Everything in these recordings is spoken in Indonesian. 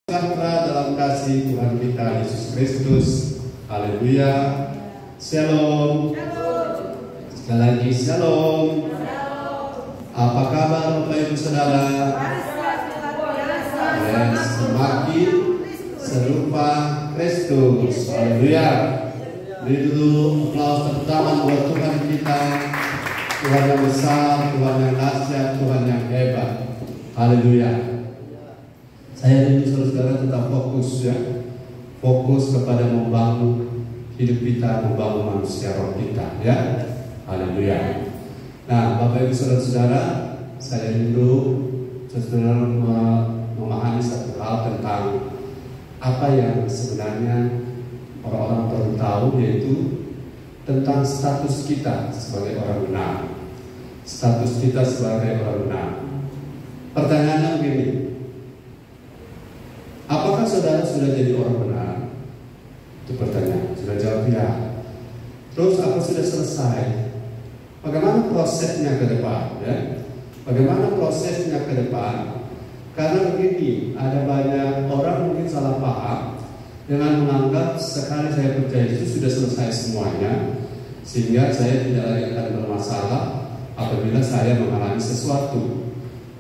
Sejahtera dalam kasih Tuhan kita Yesus Kristus. Haleluya. Shalom. Sekali lagi shalom. Apa kabar Bapak Ibu Saudara? Semakin serupa Kristus. Haleluya. Beri dulu aplaus tepuk tangan buat Tuhan kita. Tuhan yang besar, Tuhan yang dahsyat, Tuhan yang hebat. Haleluya. Saya rindu saudara tetap fokus ya, fokus kepada membangun hidup kita, membangun manusia roh kita ya. Haleluya. Nah, Bapak Ibu saudara-saudara, saya rindu saudara memahami satu hal tentang apa yang sebenarnya orang-orang perlu tahu, yaitu tentang status kita sebagai orang benar. Status kita sebagai orang benar. Pertanyaannya begini, apakah saudara sudah jadi orang benar? Itu pertanyaan. Sudah jawab ya. Terus apa sudah selesai? Bagaimana prosesnya ke depan? Ya? Bagaimana prosesnya ke depan? Karena begini, ada banyak orang mungkin salah paham dengan menganggap sekali saya percaya itu sudah selesai semuanya, sehingga saya tidak lagi akan bermasalah apabila saya mengalami sesuatu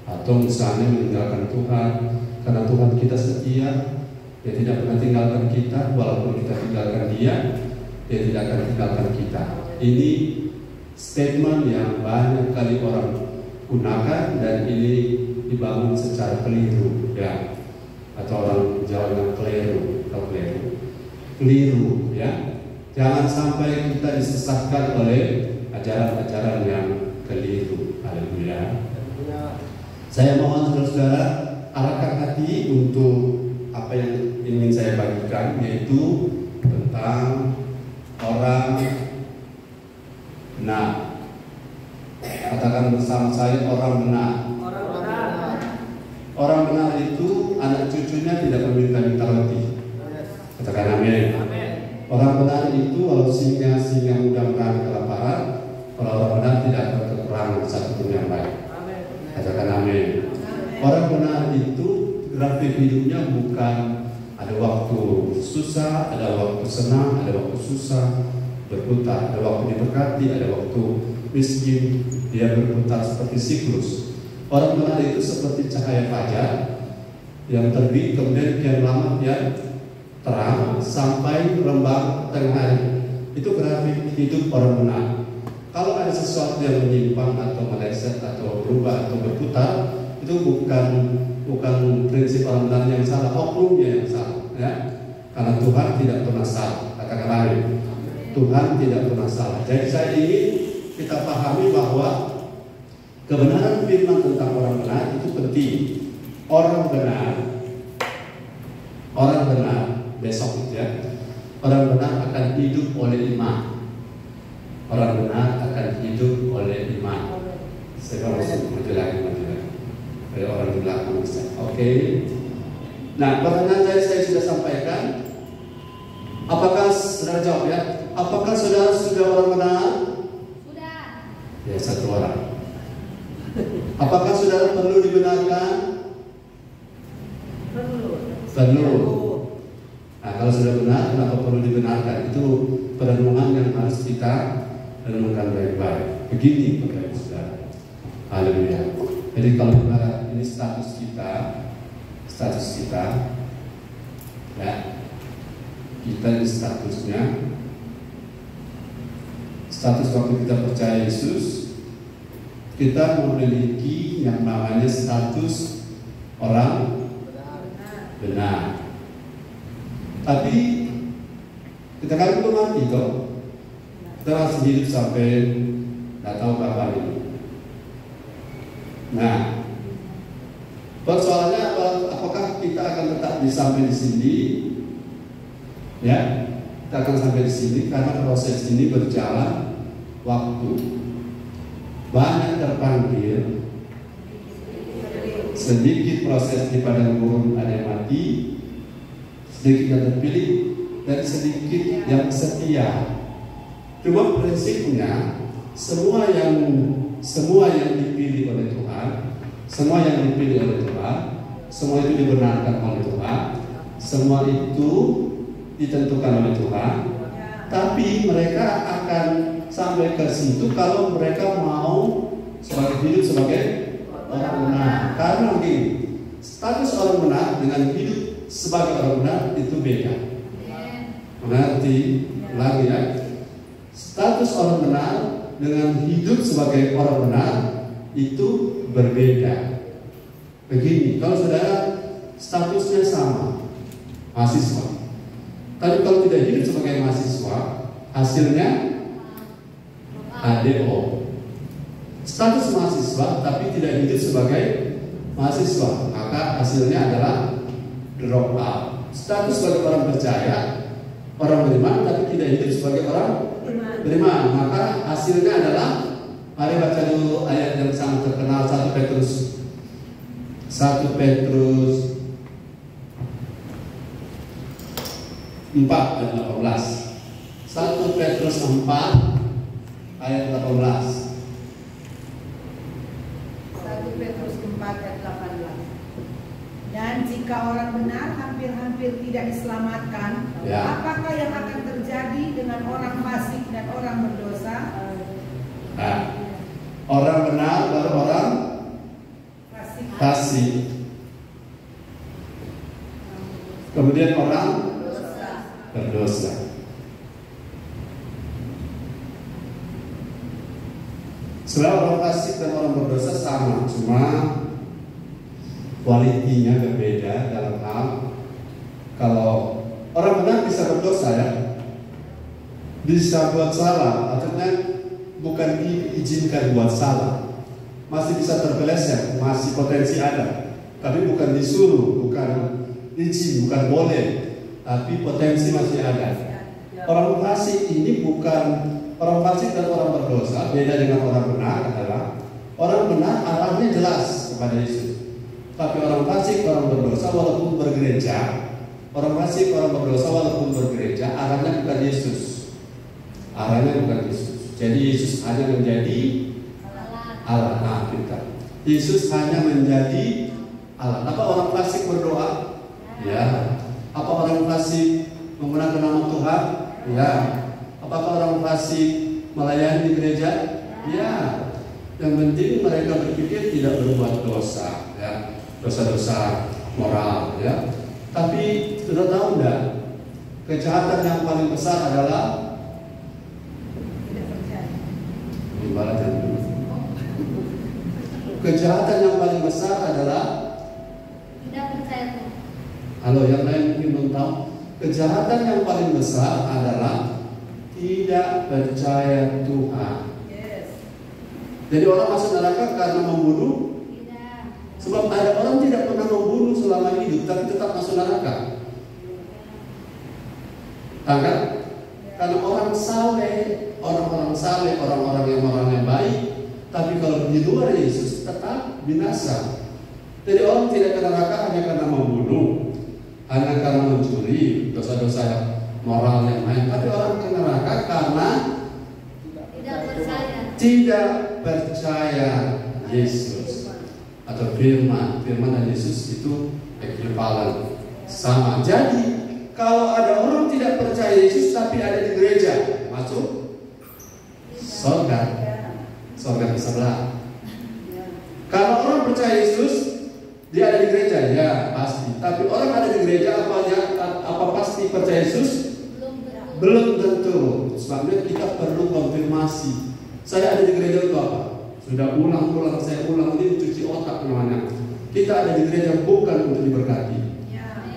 atau misalnya meninggalkan Tuhan. Karena Tuhan kita setia, Dia tidak pernah tinggalkan kita. Walaupun kita tinggalkan Dia, Dia tidak akan tinggalkan kita. Ini statement yang banyak kali orang gunakan, dan ini dibangun secara keliru ya. Atau orang Jawa yang keliru ya. Jangan sampai kita disesatkan oleh ajaran-ajaran yang keliru. Haleluya. Saya mohon saudara-saudara arahkan hati untuk apa yang ingin saya bagikan, yaitu tentang orang benar. Katakan bersama saya, orang benar. Orang benar itu anak cucunya tidak meminta-minta roti. Katakan amin. Orang benar itu walau singa mudah-mudahan kelaparan, kalau orang benar tidak akan kekurangan satu pun yang baik. Katakan amin. Orang benar itu grafik hidupnya bukan ada waktu susah, ada waktu senang, ada waktu susah, berputar, ada waktu diberkati, ada waktu miskin, dia berputar seperti siklus. Orang benar itu seperti cahaya fajar yang terbit kemudian kian lama dia terang sampai rembang tengah hari. Itu grafik hidup orang benar. Kalau ada sesuatu yang menyimpang atau meleset atau berubah atau berputar, itu bukan prinsip orang benar yang salah, oknumnya yang salah ya. Karena Tuhan tidak pernah salah. Katakan amin. Tuhan tidak pernah salah. Jadi saya ingin kita pahami bahwa kebenaran firman tentang orang benar itu penting. Orang benar besok itu ya. Orang benar akan hidup oleh iman. Orang benar akan hidup oleh iman. Saya harus maju lagi. Kayak orang di belakang bisa. Oke. Nah, pertanyaan saya sudah sampaikan. Apakah saudara jawab ya? Apakah saudara sudah orang benar? Sudah. Ya, satu orang. Apakah saudara perlu dibenarkan? Perlu. Nah, kalau sudah benar, kenapa perlu dibenarkan? Itu perenungan yang harus kita renungkan baik-baik. Begini, Bapak Ibu Saudara. Haleluya. Jadi kalau ini status kita, ya, kita ini statusnya, status waktu kita percaya Yesus, kita memiliki yang namanya status orang benar. Tapi kita kan belum mati toh. Kita masih hidup sampai nggak tahu kapan ini. Nah, persoalannya apakah kita akan tetap sampai di sini? Ya, kita akan sampai di sini karena proses ini berjalan waktu. Banyak terpanggil, sedikit proses di padang gurun ada yang mati, sedikit yang terpilih, dan sedikit yang setia. Cuma prinsipnya semua yang dipilih oleh Tuhan, semua yang dipilih oleh Tuhan, semua itu dibenarkan oleh Tuhan, Semua itu ditentukan oleh Tuhan. Tapi mereka akan sampai ke situ kalau mereka mau hidup sebagai orang benar. Karena begini, status orang benar dengan hidup sebagai orang benar itu beda. Mengerti lagi ya? Status orang benar dengan hidup sebagai orang benar itu berbeda. Begini, kalau saudara statusnya sama, mahasiswa, tapi kalau tidak hidup sebagai mahasiswa, hasilnya ADO. Status mahasiswa tapi tidak hidup sebagai mahasiswa, maka hasilnya adalah drop out. Status sebagai orang percaya, orang beriman tapi tidak hidup sebagai orang beriman, maka hasilnya adalah, mari baca dulu ayat yang sangat terkenal, 1 Petrus 4 ayat 18. 1 Petrus 4 ayat 18. 1 Petrus 4 ayat 18. Dan jika orang benar hampir-hampir tidak diselamatkan, apakah yang akan terjadi dengan orang fasik dan orang berdosa? Nah, orang benar baru orang fasik. Kemudian orang berdosa. Sebenarnya orang fasik dan orang berdosa sama, cuma kualitinya berbeda dalam hal, kalau orang benar bisa berdosa ya, bisa buat salah, artinya bukan diizinkan buat salah, masih bisa terpeleset, masih potensi ada, tapi bukan disuruh, bukan izin, bukan boleh, tapi potensi masih ada. Orang fasik ini bukan, orang fasik dan orang berdosa beda dengan orang benar adalah orang benar arahnya jelas kepada Yesus. Tapi orang fasik, orang berdosa walaupun bergereja, orang fasik, orang berdosa walaupun bergereja, arahnya bukan Yesus. Arahnya bukan Yesus. Jadi Yesus hanya menjadi Allah. Nah, kita. Yesus hanya menjadi Allah. Apa orang fasik berdoa? Ya. Apa orang fasik menggunakan nama Tuhan? Ya. Apakah orang fasik melayani di gereja? Ya. Yang penting mereka berpikir tidak berbuat dosa, ya. Dosa-dosa moral, ya. Tapi sudah tahu enggak, kejahatan yang paling besar adalah kejahatan yang paling besar adalah tidak percaya Tuhan. Halo, yang lain mungkin belum tahu. Kejahatan yang paling besar adalah tidak percaya Tuhan. Jadi orang masuk neraka karena membunuh. Sebab ada orang tidak pernah membunuh selama hidup, tapi tetap masuk neraka. Kan? Karena orang saleh, orang-orang yang orangnya baik, tapi kalau di luar Yesus tetap binasa. Jadi orang tidak ke neraka hanya karena membunuh, hanya karena mencuri, dosa-dosa moral yang lain. Tapi orang ke neraka karena tidak percaya Yesus. Atau firman dan Yesus itu ekivalen, sama. Jadi kalau ada orang tidak percaya Yesus tapi ada di gereja, masuk surga ke sebelah. Kalau orang percaya Yesus, dia ada di gereja, ya pasti. Tapi orang ada di gereja apa pasti percaya Yesus? Belum tentu. Sebabnya kita perlu konfirmasi. Saya ada di gereja itu apa? Sudah ulang, saya ulang, ini cuci otak namanya. Kita ada di gereja bukan untuk diberkati.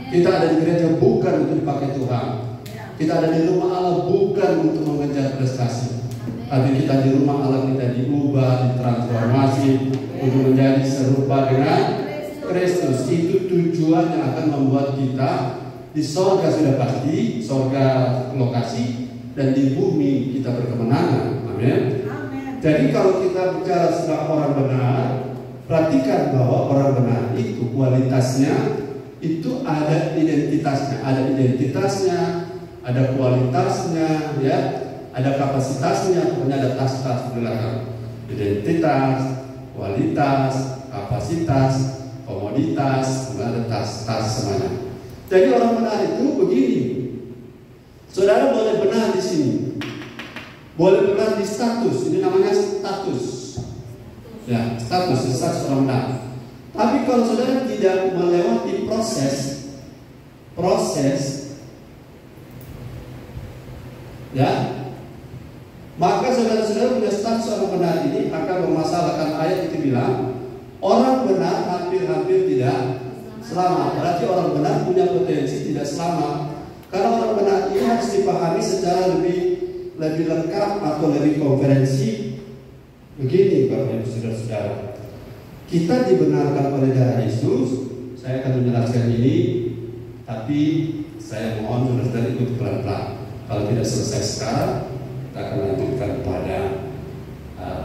Kita ada di gereja bukan untuk dipakai Tuhan. Kita ada di rumah Allah bukan untuk mengejar prestasi. Tapi kita di rumah Allah kita diubah, ditransformasi untuk menjadi serupa dengan Kristus. Itu tujuan yang akan membuat kita di sorga sudah pasti, sorga lokasi, dan di bumi kita berkemenangan. Amin. Jadi kalau kita bicara tentang orang benar, perhatikan bahwa orang benar itu kualitasnya itu ada identitasnya, ada kualitasnya, ya, ada kapasitasnya, pokoknya ada tas-tas belakang. Identitas, kualitas, kapasitas, komoditas, ada tas-tas semuanya. Jadi orang benar itu begini. Saudara boleh benar di sini. Boleh benar di status. Ini namanya status. Ya, status orang benar. Tapi kalau saudara tidak melewati proses, ya, maka saudara-saudara punya status orang benar ini akan bermasalahkan. Ayat itu bilang orang benar hampir-hampir tidak selamat. Berarti orang benar punya potensi tidak selamat. Karena orang benar ini harus dipahami secara lebih lengkap atau lebih konferensi. Begini Bapak Ibu Saudara-saudara, kita dibenarkan oleh darah Yesus. Saya akan menjelaskan ini, tapi saya mohon saudara-saudara ikut pelan-pelan. Kalau tidak selesai sekarang, kita akan lanjutkan pada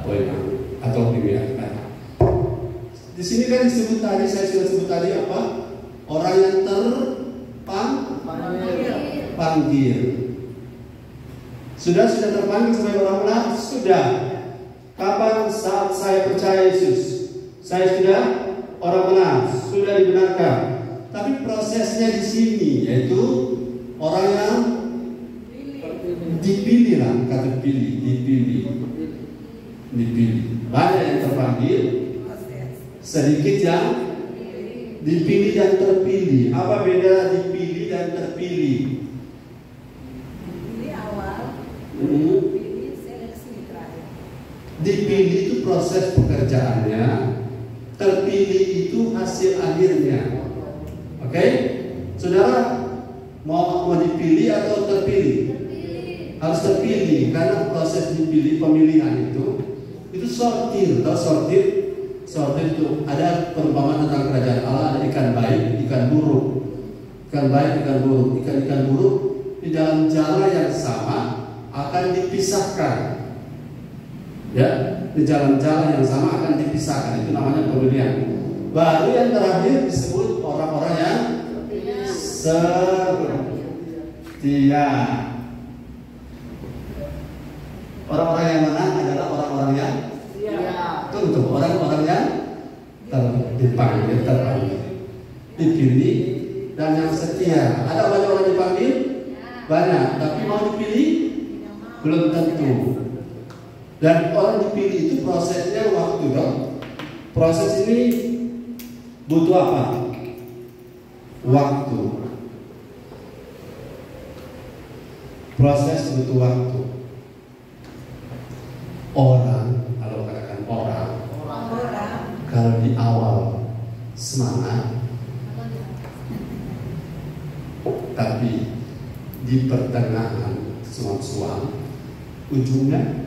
poin atau pilihan. Di sini kan disebut tadi, saya sudah sebut tadi apa? Orang yang terpanggil. Sudah terpanggil sebagai orang benar? Sudah. Kapan? Saat saya percaya Yesus, saya sudah orang benar, sudah dibenarkan. Tapi prosesnya di sini yaitu orang yang dipilih lah, kata dipilih. Banyak yang terpanggil, sedikit yang dipilih dan terpilih. Apa beda dipilih dan terpilih? Dipilih awal, dipilih seleksi terakhir. Dipilih itu proses pekerjaannya, terpilih itu hasil akhirnya. Oke? Saudara mau dipilih atau terpilih? Harus terpilih, karena proses dipilih pemilihan itu sortir. Tahu sortir? Sortir itu ada perumpamaan tentang kerajaan Allah, ada ikan baik, ikan buruk. Ikan baik, ikan buruk. Ikan buruk di dalam jala yang sama akan dipisahkan. Ya, di jalan yang sama akan dipisahkan. Itu namanya pemilihan. Baru yang terakhir disebut orang-orang yang setia. Orang-orang yang mana adalah orang-orang yang untuk orang-orang yang dipanggil, dipilih dan yang setia. Ada banyak orang dipanggil? Banyak, tapi mau dipilih? Belum tentu. Dan orang dipilih itu prosesnya waktu dong. Proses ini butuh apa? Waktu. Proses butuh waktu. Orang, kalau katakan orang, kalau di awal semangat, tapi di pertengahan suam-suam, ujungnya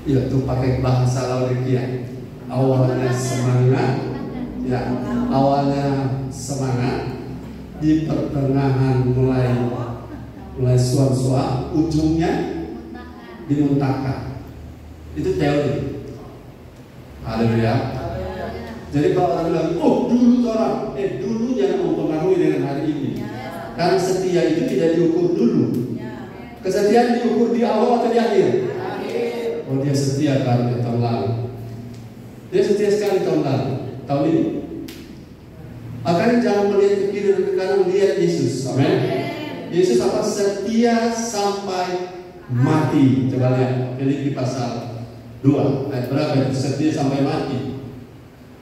ya tuh pakai bahasa Laodikia. Awalnya semangat, ya, awalnya semangat, di pertengahan mulai suam-suam, ujungnya dimuntahkan. Itu teori. Haleluya. Jadi kalau orang bilang, oh dulu orang, dulu jangan mempengaruhi dengan hari ini. Karena setia itu tidak diukur dulu. Kesetiaan diukur di awal atau di akhir? Oh dia setia karena tahun lalu. Dia setia sekali tahun lalu. Tahun ini. Makanya jangan melihat ke kiri dan ke kanan, melihat Yesus. Amin. Yesus apa? Setia sampai mati. Coba lihat Filipi pasal 2 ayat berapa itu? Setia sampai mati.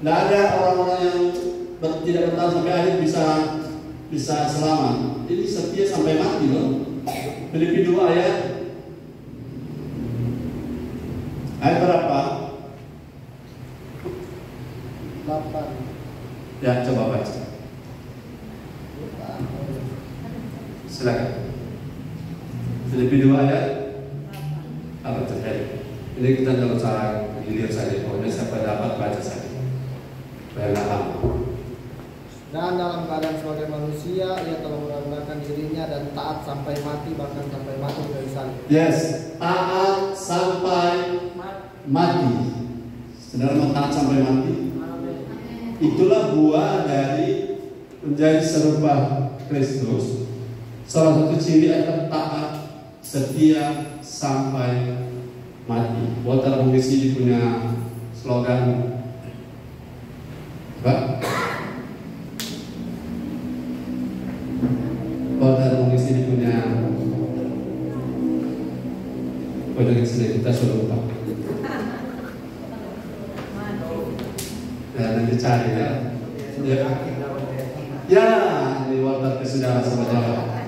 Tidak ada orang-orang yang tidak bertahan sampai akhir bisa selamat. Ini setia sampai mati loh. Filipi 2 ayat berapa? 8. Ya, coba baca. Silakan. Filipi 2 ayat apa terjadi? Ini kita dalam cara gilir saja. Pokoknya siapa dapat baca saja. Dan dalam keadaan sebagai manusia, ia telah merendahkan dirinya dan taat sampai mati, bahkan sampai mati dari salib. Yes, taat sampai mati. Saudara, taat sampai mati. Itulah buah dari menjadi serupa Kristus. Salah satu ciri adalah taat, setia sampai mati. Walter Mengisi punya slogan apa? Penyakit sudah kita sudah lupa. Ya, nanti cari ya. Ya, ini waktu kesudahan sama Jawa.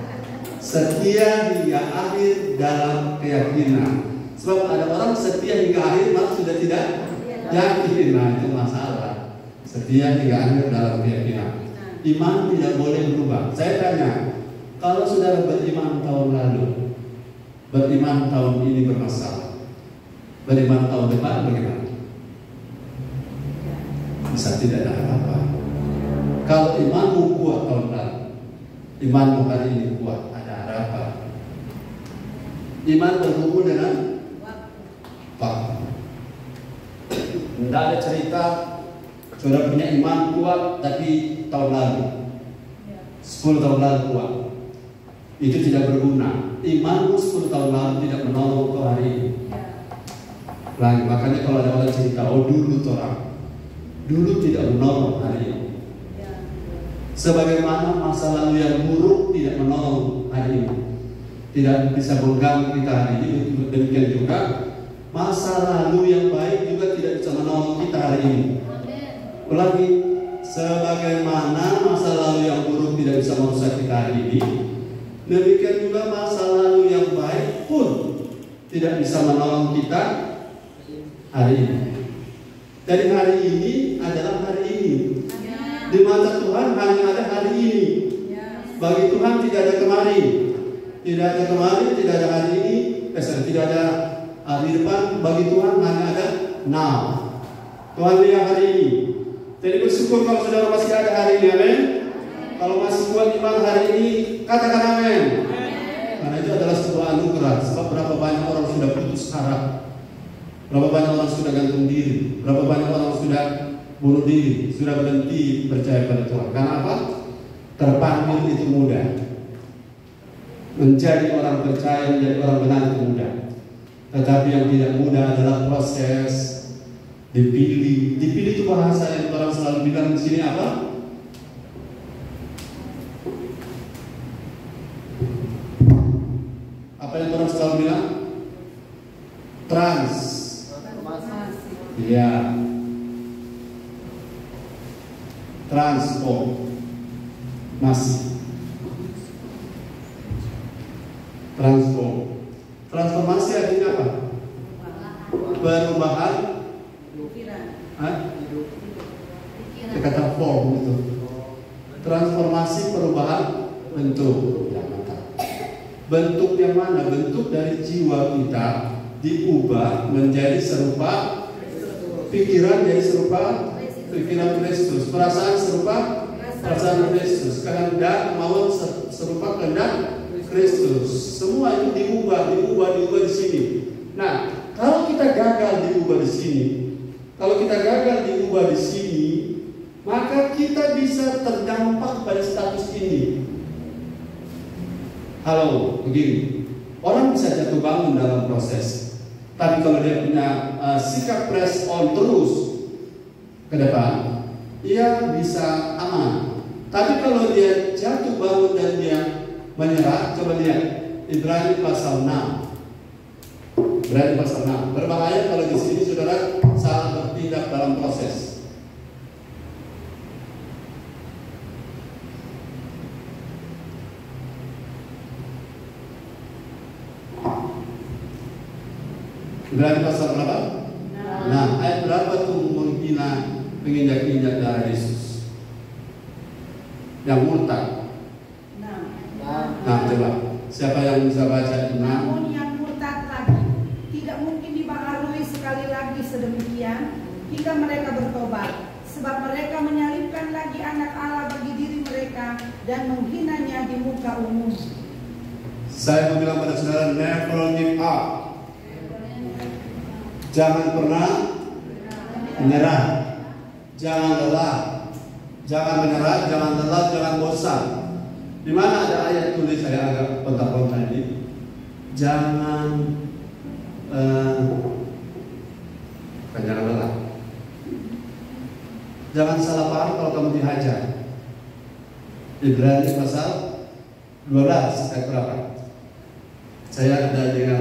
Setia hingga akhir dalam keyakinan. Sebab ada orang setia hingga akhir malah sudah tidak yakin. Nah, itu masalah. Setia hingga akhir dalam keyakinan. Iman tidak boleh berubah. Saya tanya, kalau saudara beriman tahun lalu, beriman tahun ini bermasalah, beriman tahun depan bagaimana? Bisa tidak ada apa-apa. Kalau imanmu kuat tahun lalu, imanmu hari ini kuat, ada harapan. Iman berhubung dengan waktu. Tidak ada cerita saudara punya iman kuat tapi tahun lalu, 10 tahun lalu kuat. Itu tidak berguna. Imanmu 10 tahun lalu tidak menolong kau hari ini. Nah, makanya kalau ada orang cerita, oh dulu orang, dulu tidak menolong hari ini. Sebagaimana masa lalu yang buruk tidak menolong hari ini, tidak bisa mengganggu kita hari ini, demikian juga masa lalu yang baik juga tidak bisa menolong kita hari ini. Ulangi, sebagaimana masa lalu yang buruk tidak bisa merusak kita hari ini, demikian juga masa lalu yang baik pun tidak bisa menolong kita hari ini. Dari hari ini adalah hari ini. Di mata Tuhan hanya ada hari ini. Bagi Tuhan tidak ada kemarin. Tidak ada kemarin, tidak ada hari ini, tidak ada hari depan. Bagi Tuhan hanya ada now. Tuhan lihat hari ini. Jadi bersyukur kalau saudara masih ada hari ini, amin. Kalau masih kuat iman hari ini, katakan amin. Karena itu adalah sebuah anugerah. Sebab berapa banyak orang sudah putus harap, berapa banyak orang sudah gantung diri, berapa banyak orang sudah bunuh diri, sudah berhenti percaya pada Tuhan. Karena apa? Terpanggil itu mudah. Menjadi orang percaya, menjadi orang benar itu mudah. Tetapi yang tidak mudah adalah proses dipilih. Dipilih itu bahasa yang orang selalu bilang di sini apa? Apa yang orang selalu bilang? Iya. Transformasi artinya apa? Perubahan. Kata form itu. Transformasi perubahan bentuk. Ya, mantap. Bentuk yang mana? Bentuk dari jiwa kita diubah menjadi serupa pikiran, jadi serupa pikiran Kristus, perasaan serupa perasaan Kristus, kehendak mau serupa kehendak Kristus. Semua itu diubah di sini. Nah, kalau kita gagal diubah di sini, maka kita bisa terdampak pada status ini. Halo, begini, orang bisa jatuh bangun dalam proses, tapi kalau dia punya sikap press on terus ke depan, ia bisa aman. Tapi kalau dia jatuh bangun dan dia menyerah, coba lihat Ibrani pasal 6. Ibrani pasal 6. Berbahaya kalau di sini saudara salah bertindak dalam proses. Ibrani pasal berapa? Nah, ayat berapa tuh menghina, menginjak-injak darah Yesus? Yang murtad. Nah, coba. Siapa yang bisa baca 6? Namun yang murtad lagi tidak mungkin dibaharui sekali lagi sedemikian hingga mereka bertobat, sebab mereka menyalibkan lagi anak Allah bagi diri mereka dan menghinanya di muka umum. Saya mau bilang pada saudara, never give up. Jangan pernah menyerah, jangan lelah, jangan menyerah, jangan lelah, jangan bosan. Di mana ada ayat tulis saya agak pontak-pontak ini, jangan lelah, jangan salah paham kalau kamu dihajar. Ibrani pasal 12 ayat berapa? Saya ada dengan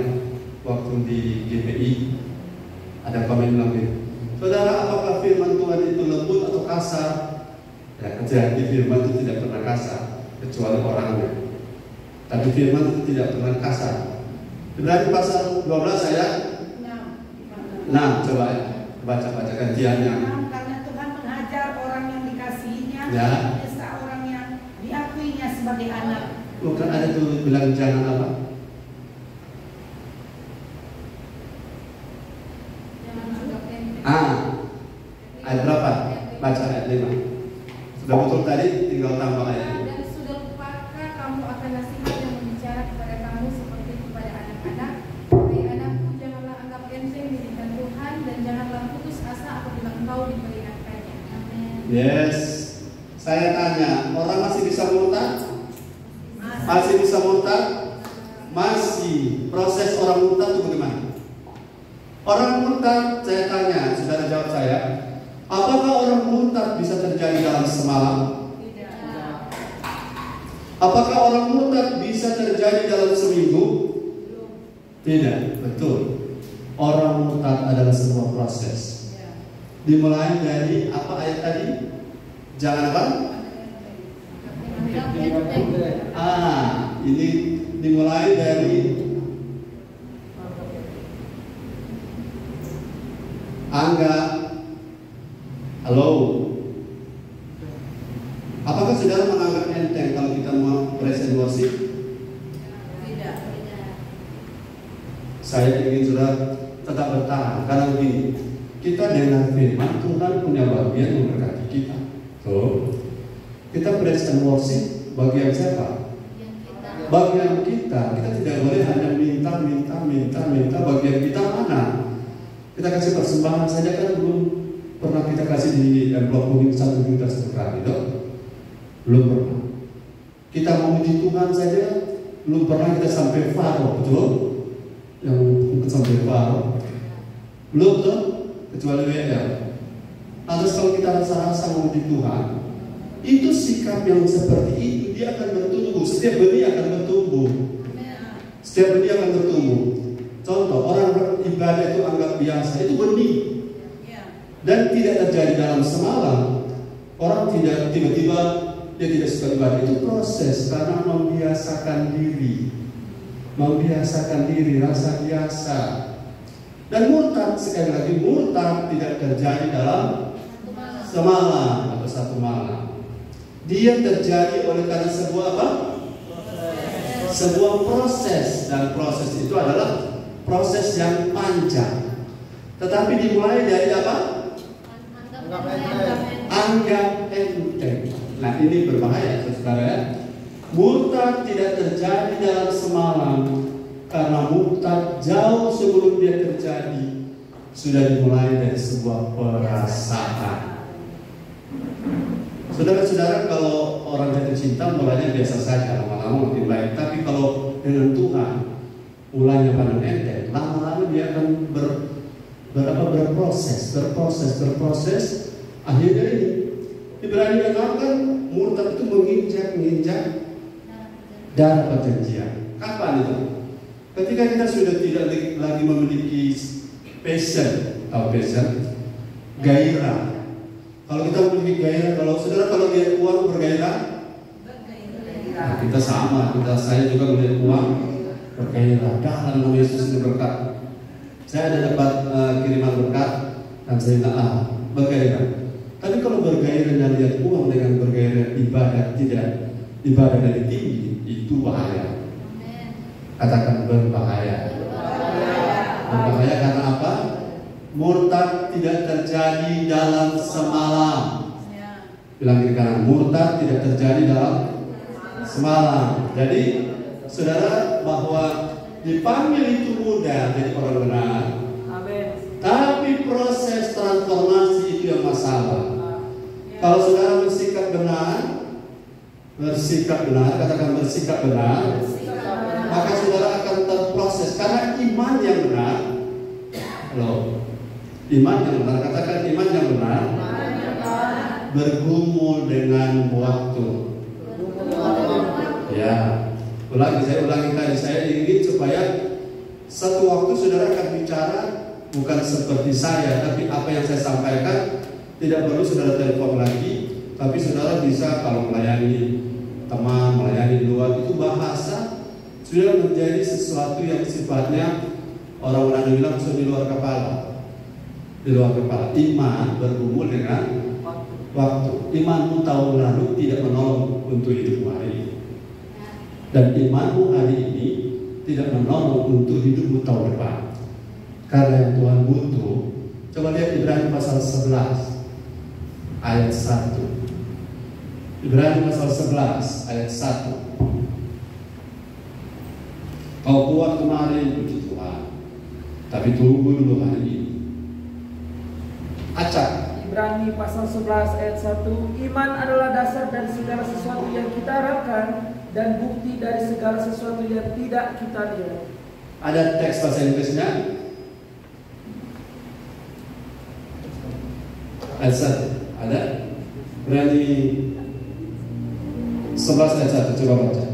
waktu di GPI ada komen bilang gitu, saudara, apakah firman Tuhan itu lembut atau kasar? Ya, jadi firman itu tidak pernah kasar kecuali orangnya. Tapi firman itu tidak pernah kasar. Ibrani pasal 12 ayat 6, coba ya, baca gantiannya. Karena Tuhan menghajar orang yang dikasihinya, Ya. menyesa orang yang diakuinya sebagai anak. Bukan ada tuh bilang jangan apa? Jangan anggap enteng. Ayat berapa? Baca ayat 5. Sudah betul tadi, tinggal tambah ayat 5. Dan sudah lupakkah kamu akan nasihat yang berbicara kepada kamu seperti kepada anak-anak? Hai anakku, janganlah anggap enteng didikan Tuhan dan janganlah putus asa apabila engkau diperingatkannya. Amin. Yes. Saya tanya, orang masih bisa murtad? Masih bisa murtad? Masih. Proses orang murtad itu bagaimana? Orang murtad, saya tanya, saudara jawab saya, apakah orang murtad bisa terjadi dalam semalam? Tidak. Apakah orang murtad bisa terjadi dalam seminggu? Tidak, betul. Orang murtad adalah sebuah proses. Dimulai dari apa ayat tadi? Jangan apa? Anggap enteng. Ini dimulai dari anggap. Halo. Apakah saudara menganggap enteng kalau kita mau praise and worship? Tidak. Saya ingin saudara tetap bertahan karena begini, kita dengar firman Tuhan punya bagian memberkati kita. Kita praise and worship bagian siapa? Bagian kita. Kita tidak boleh hanya minta bagian kita mana? Kita kasih persembahan saja kan belum pernah kita kasih di amplop kuning 1 juta sekali, belum pernah. Kita mau memuji Tuhan saja belum pernah kita sampai faro, betul? Yang sampai faro belum tuh, kecuali WL. Terus kalau kita rasa-rasa memuji Tuhan, itu sikap yang seperti itu dia akan bertumbuh. Setiap benih akan bertumbuh. Setiap benih akan bertumbuh. Contoh, orang ibadah itu anggap biasa, itu benih. Dan tidak terjadi dalam semalam. Orang tidak tiba-tiba dia tidak suka ibadah, itu proses karena membiasakan diri, rasa biasa. Dan murtad, sekali lagi murtad tidak terjadi dalam semalam atau satu malam. Dia terjadi oleh karena sebuah apa? Sebuah proses, dan proses itu adalah proses yang panjang. Tetapi dimulai dari apa? Anggap enteng. Nah, ini berbahaya, saudara. Murtad tidak terjadi dalam semalam, karena murtad jauh sebelum dia terjadi sudah dimulai dari sebuah perasaan. Saudara-saudara, kalau orang jatuh cinta mulanya biasa saja, lama-lama makin baik. Tapi kalau dengan Tuhan, mulanya paling enteng, lama-lama dia akan berproses. Akhirnya ini Ibrani mengatakan murtad itu menginjak darah perjanjian. Kapan itu? Ketika kita sudah tidak lagi memiliki passion, gairah. Kalau kita memiliki gairah, kalau lihat uang bergairah, nah, kita sama, saya juga melihat uang bergairah. Dalam Yesus ini berkat. Saya ada dapat kiriman berkat dan saya bilang bergairah. Tapi kalau bergairah dan lihat uang dengan bergairah ibadah dari tinggi, itu bahaya. Katakan berbahaya. Berbahaya karena apa? Murtad tidak terjadi dalam semalam. Bilang kiri kanan, murtad tidak terjadi dalam semalam. Jadi saudara, bahwa dipanggil itu mudah jadi orang benar. Tapi proses transformasi itu yang masalah. Kalau saudara bersikap benar, katakan bersikap benar, maka saudara akan terproses. Karena iman yang benar, katakan iman yang benar, bergumul dengan waktu. Ya, saya ulangi tadi, saya ingin supaya Satu waktu saudara akan bicara bukan seperti saya, tapi apa yang saya sampaikan tidak perlu saudara telepon lagi, tapi saudara bisa kalau melayani teman, melayani luar, itu bahasa sudah menjadi sesuatu yang sifatnya orang-orang bilang sudah di luar kepala. Di luar kepala. Iman bergumul dengan waktu. Imanmu tahun lalu tidak menolong untuk hidupmu hari ini. Dan imanmu hari ini tidak menolong untuk hidupmu tahun depan. Karena yang Tuhan butuh, coba lihat Ibrani pasal 11 ayat 1. Ibrani pasal 11 ayat 1. Kau kuat kemarin, puji Tuhan, tapi tunggu dulu hari ini. Acak. Ibrani pasal 11 ayat 1. Iman adalah dasar dari segala sesuatu yang kita harapkan dan bukti dari segala sesuatu yang tidak kita lihat. Ada teks bahasa Inggrisnya? Ayat 1. Ada? Ibrani 11 ayat 1. Coba baca.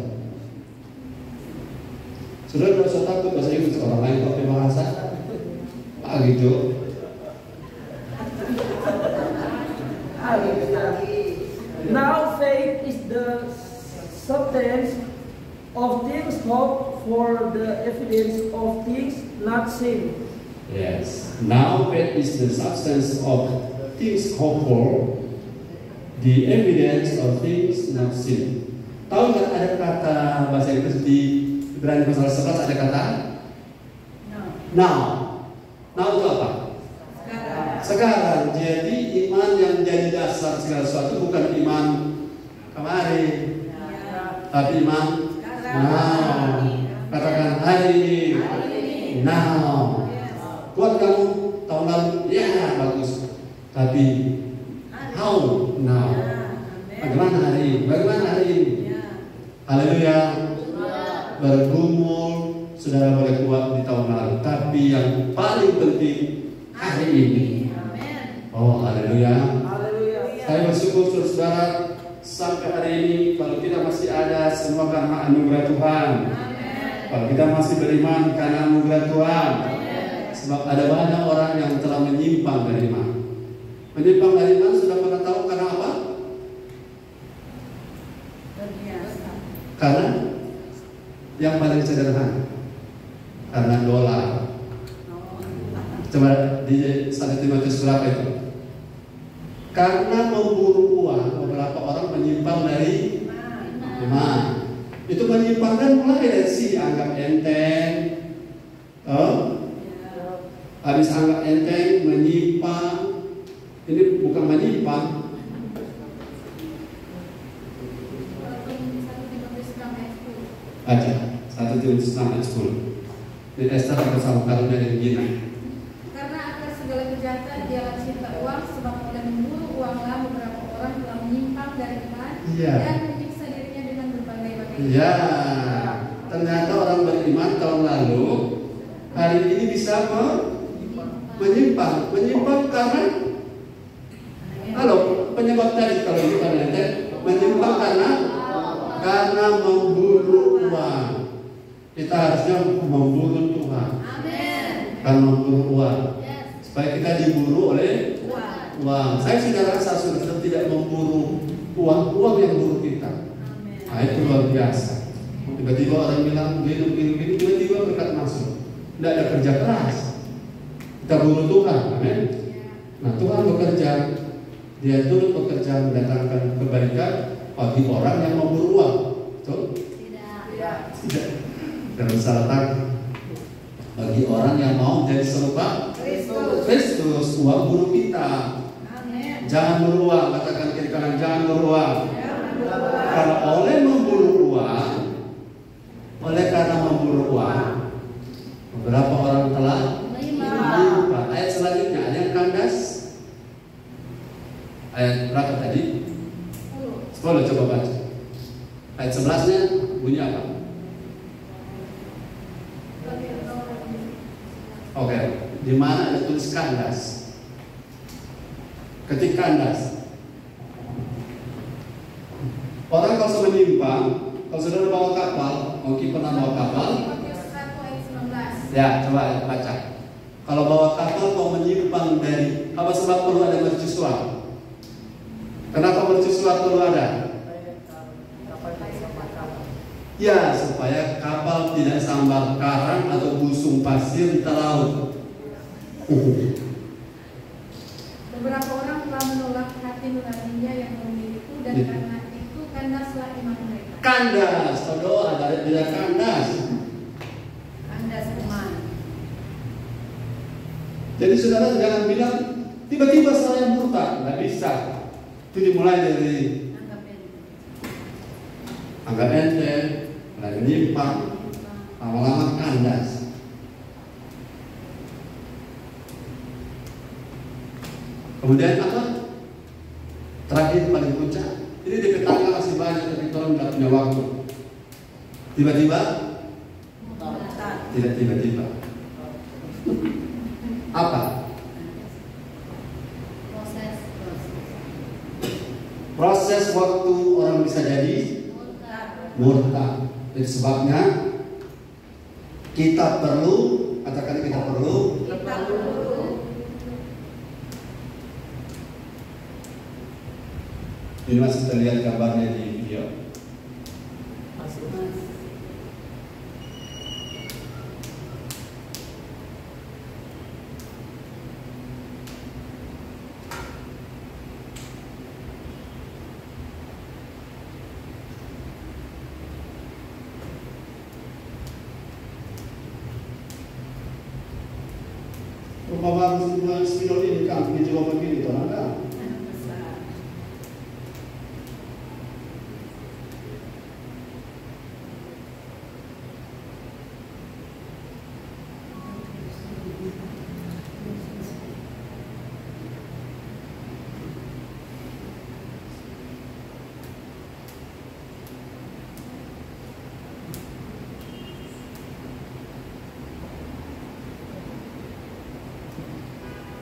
Sudah tidak usah takut bahasa Inggris, orang lain pakai bahasa gitu. Now faith is the substance of things hoped for, the evidence of things not seen. Yes. Now faith is the substance of things hoped for, the evidence of things not seen. Tahu nggak ada kata bahasa Inggris di Ibrani pasal 11 ada kata now. Now itu apa? Sekarang. Jadi iman yang jadi dasar segala sesuatu bukan iman kemarin, tapi iman now. Katakan hari ini. Now. Buat kamu tahun lalu, ya bagus. Tapi how now? Bagaimana hari ini? Bagaimana hari ini? Haleluya. Bergumul saudara boleh kuat di tahun lalu, tapi yang paling penting hari ini. Oh, haleluya. Saya bersyukur saudara sampai hari ini. Kalau kita masih ada, semua karena anugerah Tuhan. Kalau kita masih beriman karena anugerah Tuhan. Sebab ada banyak orang yang telah menyimpang dari iman. Menyimpang dari iman sudah pernah tahu karena apa? Karena yang paling sederhana, karena dolar. Coba di 1 Timotius berapa itu? Karena memburu uang, beberapa orang menyimpang dari iman. Itu menyimpang kan mulai dari sini, anggap enteng. Habis anggap enteng, menyimpang. Ini bukan menyimpang. Baca 1 Timotius 6 ayat 10. Di Esther akan sama karunia dengan gini. Karena atas segala kejahatan ialah cinta uang, sebab oleh memburu uanglah beberapa orang telah menyimpang dari iman dan menyiksa dirinya dengan berbagai-bagai. Ya, ternyata orang beriman tahun lalu hari ini bisa menyimpang. Menyimpang karena penyebab tadi kalau itu ternyata menyimpang karena memburu uang. Kita harusnya memburu Tuhan. Karena memburu uang. Supaya kita diburu oleh uang. Saya sudah rasa sudah tidak memburu uang yang buru kita. Nah, itu luar biasa. Tiba-tiba orang bilang gini, tiba-tiba berkat masuk. Tidak ada kerja keras. Kita buru Tuhan, amin. Nah, Tuhan bekerja. Dia turut bekerja mendatangkan kebaikan bagi orang yang memburu uang. Betul? Tidak. Dan salah bagi orang yang mau jadi serupa Kristus, uang buru kita. Amen. Jangan buru uang, katakan kiri kanan, jangan buru uang. Karena oleh memburu uang, beberapa orang telah menyimpang. Ayat selanjutnya, ada yang kandas. Ayat berapa tadi? 10, coba baca. Ayat 11-nya bunyi apa? Oke, di mana ada tulis kandas? Ketik kandas. Orang kalau menyimpang, kalau saudara bawa kapal, mungkin pernah bawa kapal. Ya, coba baca. Kalau bawa kapal kau menyimpang dari apa sebab perlu ada mercusuar? Kenapa mercusuar perlu ada? Ya, supaya kapal tidak sambar karang atau busung pasir di laut. Beberapa orang telah menolak hati nuraninya yang memiliku dan karena itu kandaslah iman mereka. Kandas, doa dari dia kandas. Kandas iman. Jadi saudara jangan bilang tiba-tiba saya murtad, nggak bisa. Itu dimulai dari anggap ente, mulai menyimpang, lama-lama kandas. Kemudian apa? Terakhir paling puncak. Ini di petaka masih banyak tapi orang tidak punya waktu. Tiba-tiba? Tidak tiba-tiba. Apa? Proses waktu orang bisa jadi murtad. Jadi sebabnya kita perlu, katakan kita perlu. Ini masih terlihat gambarnya di video. Umpama spidol ini kan dijual begini, tuh ada.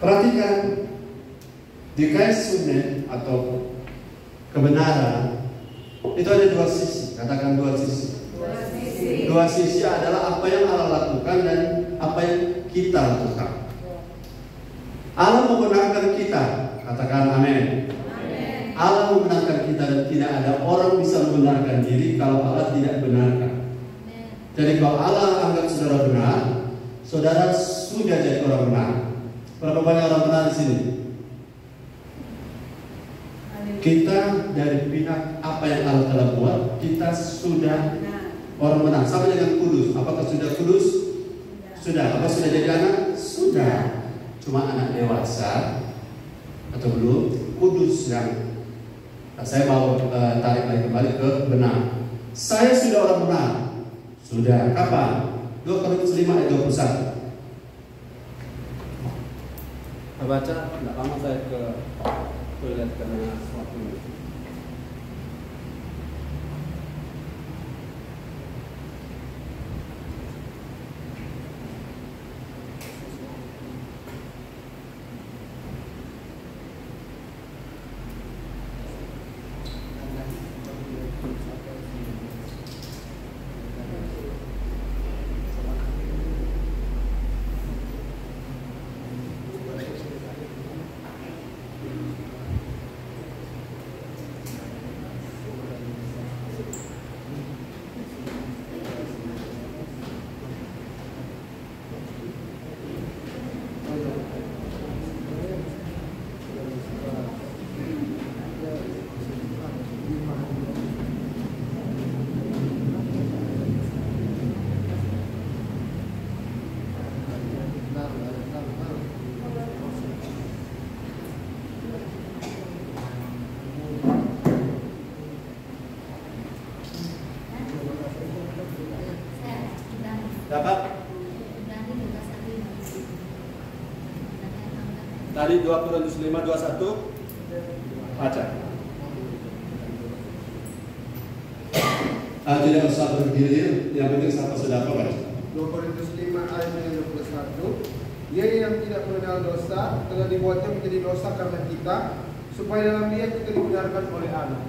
Perhatikan di kais sunnah atau kebenaran itu ada dua sisi. Katakan dua sisi. Dua sisi adalah apa yang Allah lakukan dan apa yang kita lakukan. Allah membenarkan kita. Katakan amin. Allah membenarkan kita dan tidak ada orang bisa membenarkan diri kalau Allah tidak benarkan. Jadi kalau Allah anggap saudara benar, saudara sudah jadi orang benar. Berapa banyak orang benar di sini? Kita dari pihak apa yang Allah telah buat, kita sudah orang benar. Sama dengan kudus. Apakah sudah kudus? Sudah. Apa sudah jadi anak? Sudah. Cuma anak dewasa atau belum kudus yang saya mau tarik lagi kembali ke benar. Saya sudah orang benar. Sudah. Kapan? 2 Korintus 5 ayat 21. Baca, tidak lama saya ke toilet karena sesuatu. Dapat? Tadi 2 Korintus 5 21 baca. Tidak usah bergilir, yang penting siapa sudah baca. 2 Korintus 5 ayat 21. Dia yang tidak mengenal dosa telah dibuatnya menjadi dosa karena kita, supaya dalam Dia kita dibenarkan oleh Allah.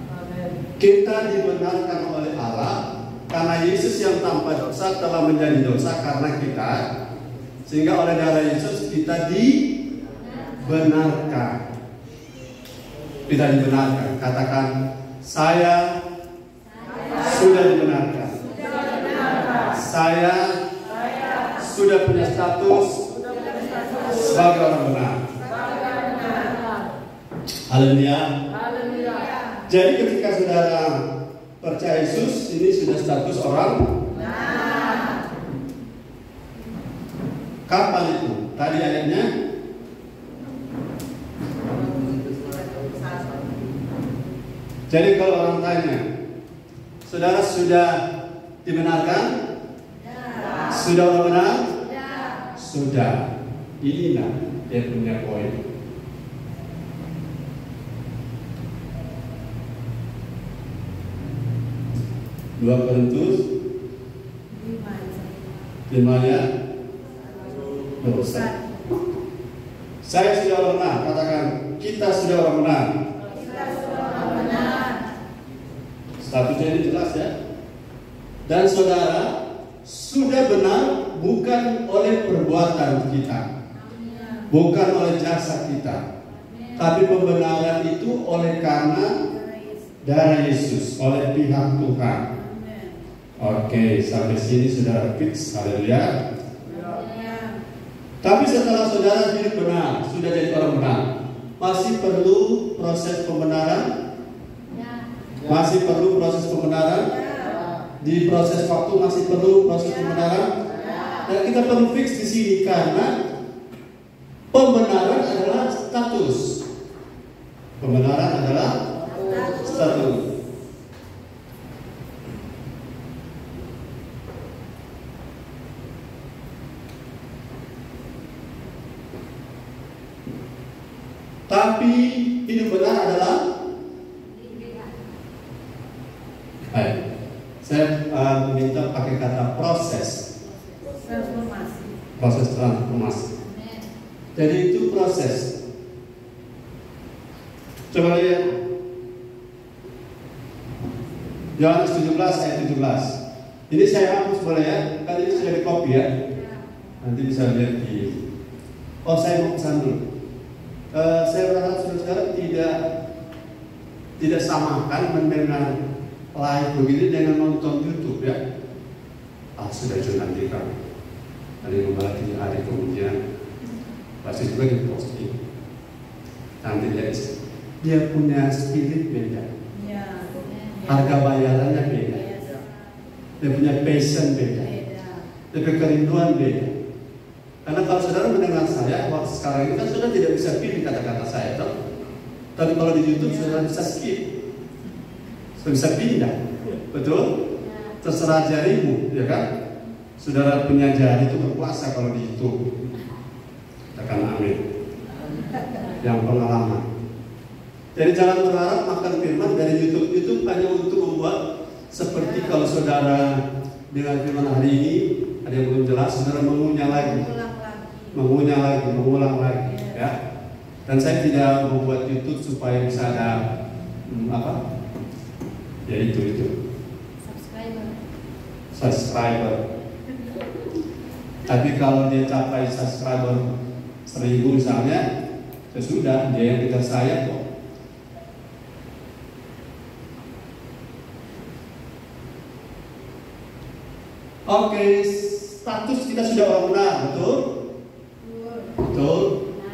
Kita dibenarkan oleh Allah karena Yesus yang tanpa dosa telah menjadi dosa karena kita, Sehingga oleh darah Yesus kita dibenarkan. Kita dibenarkan. Katakan, saya sudah dibenarkan. Saya sudah punya status sebagai orang benar. Haleluya. Jadi ketika saudara percaya Yesus, ini sudah status orang benar. Kapan itu? Tadi ayatnya jadi kalau orang tanya, saudara sudah dibenarkan? Sudah orang benar? Sudah. Inilah dia punya poin. Dua Korintus 5 ya. Saya sudah orang benar. Katakan, kita sudah orang benar. Statusnya ini jelas ya. Dan saudara sudah benar bukan oleh perbuatan kita, bukan oleh jasa kita, tapi pembenaran itu oleh karena darah Yesus, oleh pihak Tuhan. Oke, sampai sini saudara fix. Haleluya. Tapi setelah saudara hidup benar, sudah jadi orang benar, masih perlu proses pembenaran? Masih perlu proses pembenaran? Di proses waktu masih perlu proses pembenaran? Dan kita perlu fix di sini karena pembenaran adalah status. Pembenaran adalah status. Tapi hidup benar adalah saya minta pakai kata proses transformasi. Jadi itu proses. Coba lihat Yohanes 17 ayat 17. Ini saya hapus boleh ya? Kan ini sudah di copy ya. Nanti bisa lihat di. Oh, saya mau pesan dulu. Saya berharap saudara tidak samakan mendengar live begini dengan nonton YouTube ya. Sudah nanti kan hari kembali hari kemudian pasti juga di posting. Nanti dia punya spirit beda, harga bayarannya beda, dia punya passion beda, dia punya kerinduan beda. Karena kalau saudara mendengar saya waktu sekarang ini kan saudara tidak bisa pilih kata-kata saya, tapi kalau di YouTube saudara bisa skip. Bisa pindah, betul? Terserah jarimu, ya kan? Saudara punya jari itu berkuasa kalau di YouTube. Katakan amin. Yang pengalaman. Jadi jangan berharap makan firman dari YouTube hanya untuk membuat seperti kalau saudara dengan firman hari ini ada yang belum jelas, saudara mengulang lagi, ya. Dan saya tidak membuat YouTube supaya bisa ada ya itu subscriber. Tapi kalau dia capai subscriber 1000 misalnya, ya sudah, dia yang kejar saya kok. Oke, status kita sudah orang benar, betul? Betul.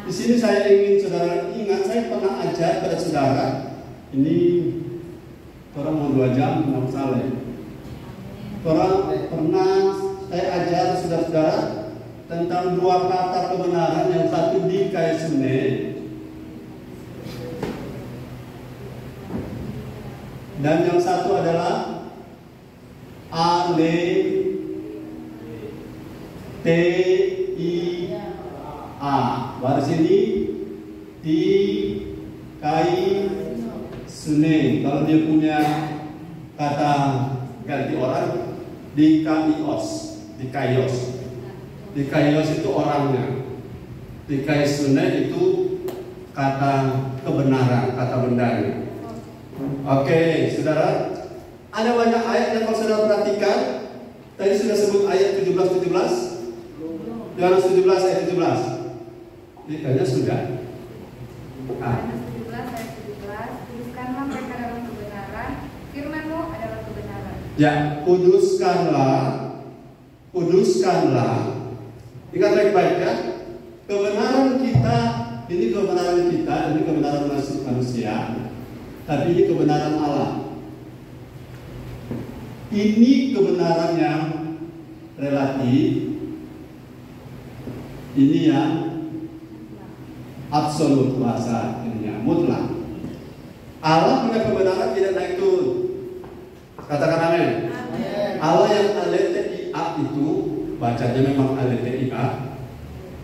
Di sini saya ingin saudara ingat, saya pernah ajar pada saudara ini. Orang mau 2 jam, nggak salah ya. Orang pernah saya ajar saudara-saudara tentang 2 kata kebenaran, yang satu dikaisune dan yang satu adalah aletheia. Baru sini dikaisune. Kalau dia punya kata ganti orang, dikaios. Dikaios itu orangnya. Dikaisune itu kata kebenaran, kata bendanya. Oke, saudara, ada banyak ayat yang kalau saudara perhatikan. Tadi sudah sebut ayat 17-17. Yohanes 17 ayat 17. Ini kayaknya sudah. Yohanes 17 ayat 17. Kuduskanlah mereka dalam kebenaran, firman-Mu adalah kebenaran. Ya, kuduskanlah. Ingat baik-baik ya. Kebenaran kita, ini kebenaran manusia, tapi ini kebenaran Allah. Ini kebenaran yang relatif, ini yang absolut, bahasa ininya mutlak. Allah punya kebenaran tidak naik turun. Katakan amin. Allah yang aletheia itu bacanya memang aletheia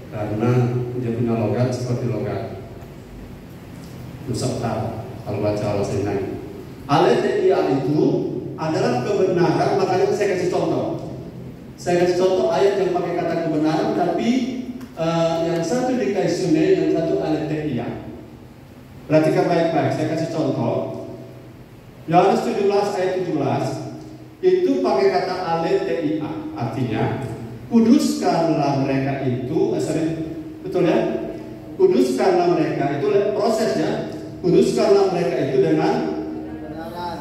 karena dia punya logat seperti logat Nusantara kalau baca Allah Sinai. Aletheia itu adalah kebenaran, makanya saya kasih contoh. Saya kasih contoh ayat yang pakai kata kebenaran, tapi yang satu dikaisune, yang satu aletheia. Perhatikan baik-baik, saya kasih contoh. Yohanes 17 ayat 17 itu pakai kata aletheia, artinya kuduskanlah mereka itu, betul ya? Kuduskanlah mereka itu prosesnya. Kuduskanlah mereka itu dengan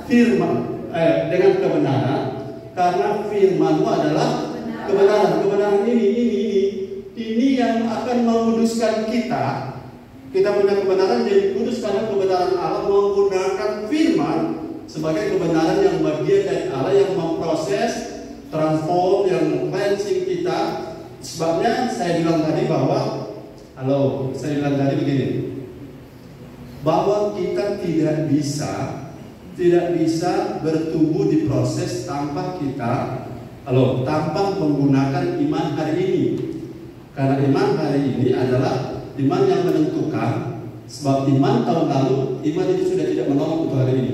firman, dengan kebenaran, karena firman-Mu adalah kebenaran. Kebenaran ini yang akan menguduskan kita. Kita punya kebenaran jadi kudus karena kebenaran Allah menggunakan firman sebagai kebenaran yang bagian dari Allah yang memproses, transform, yang cleansing kita. Sebabnya saya bilang tadi begini, bahwa kita tidak bisa bertumbuh di proses tanpa menggunakan iman hari ini. Karena iman hari ini adalah iman yang menentukan. Sebab iman tahun lalu, iman itu sudah tidak menolong untuk hari ini.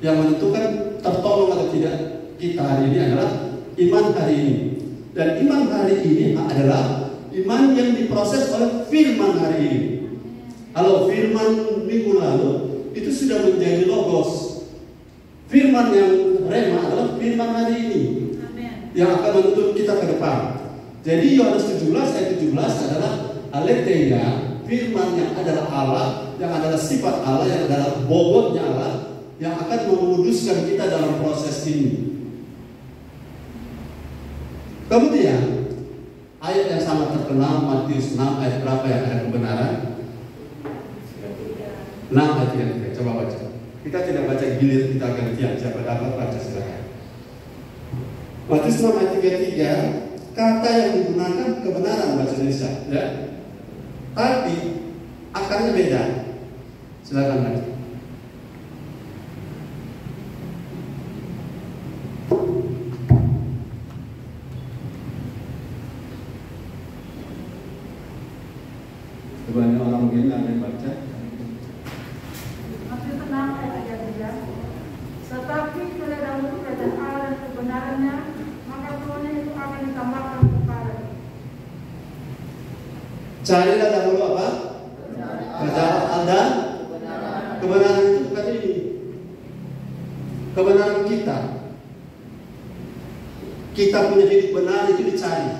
Yang menentukan tertolong atau tidak kita hari ini adalah iman hari ini. Dan iman hari ini adalah iman yang diproses oleh firman hari ini. Firman minggu lalu itu sudah menjadi logos. Firman yang rema adalah firman hari ini. Amen. Yang akan menuntun kita ke depan. Jadi Yohanes 17 ayat 17 adalah aletheia, firman yang adalah Allah, yang adalah sifat Allah, yang adalah bobotnya Allah, yang akan menguduskan kita dalam proses ini. Kemudian ayat yang sangat terkenal Matius 6 ayat berapa yang ada kebenaran? 6 ayat 33. Coba baca. Kita tidak baca gilir, kita gantian. Siapa dapat baca silakan. Matius 6 ayat 33. Kata yang digunakan kebenaran bahasa Indonesia, ya. Tapi akarnya beda. Silakan baca. Banyak orang mungkin ada yang baca. Matius 6 ayat 3. Tetapi oleh dahulu kerajaan Allah dan kebenarannya, maka semuanya itu akan ditambahkan kepada. Carilah dahulu apa? Kerajaan Allah. Kebenaran itu bukan ini. Kebenaran kita. Kita punya hidup benar itu dicari.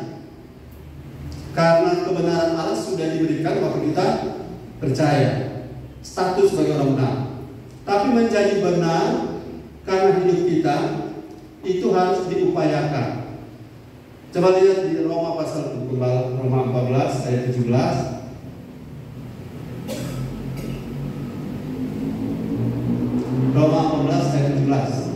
Karena kebenaran Allah sudah diberikan waktu kita percaya. Status sebagai orang benar. Tapi menjadi benar karena hidup kita itu harus diupayakan. Coba lihat di Roma pasal Roma 14 ayat 17. Roma 14 ayat 17.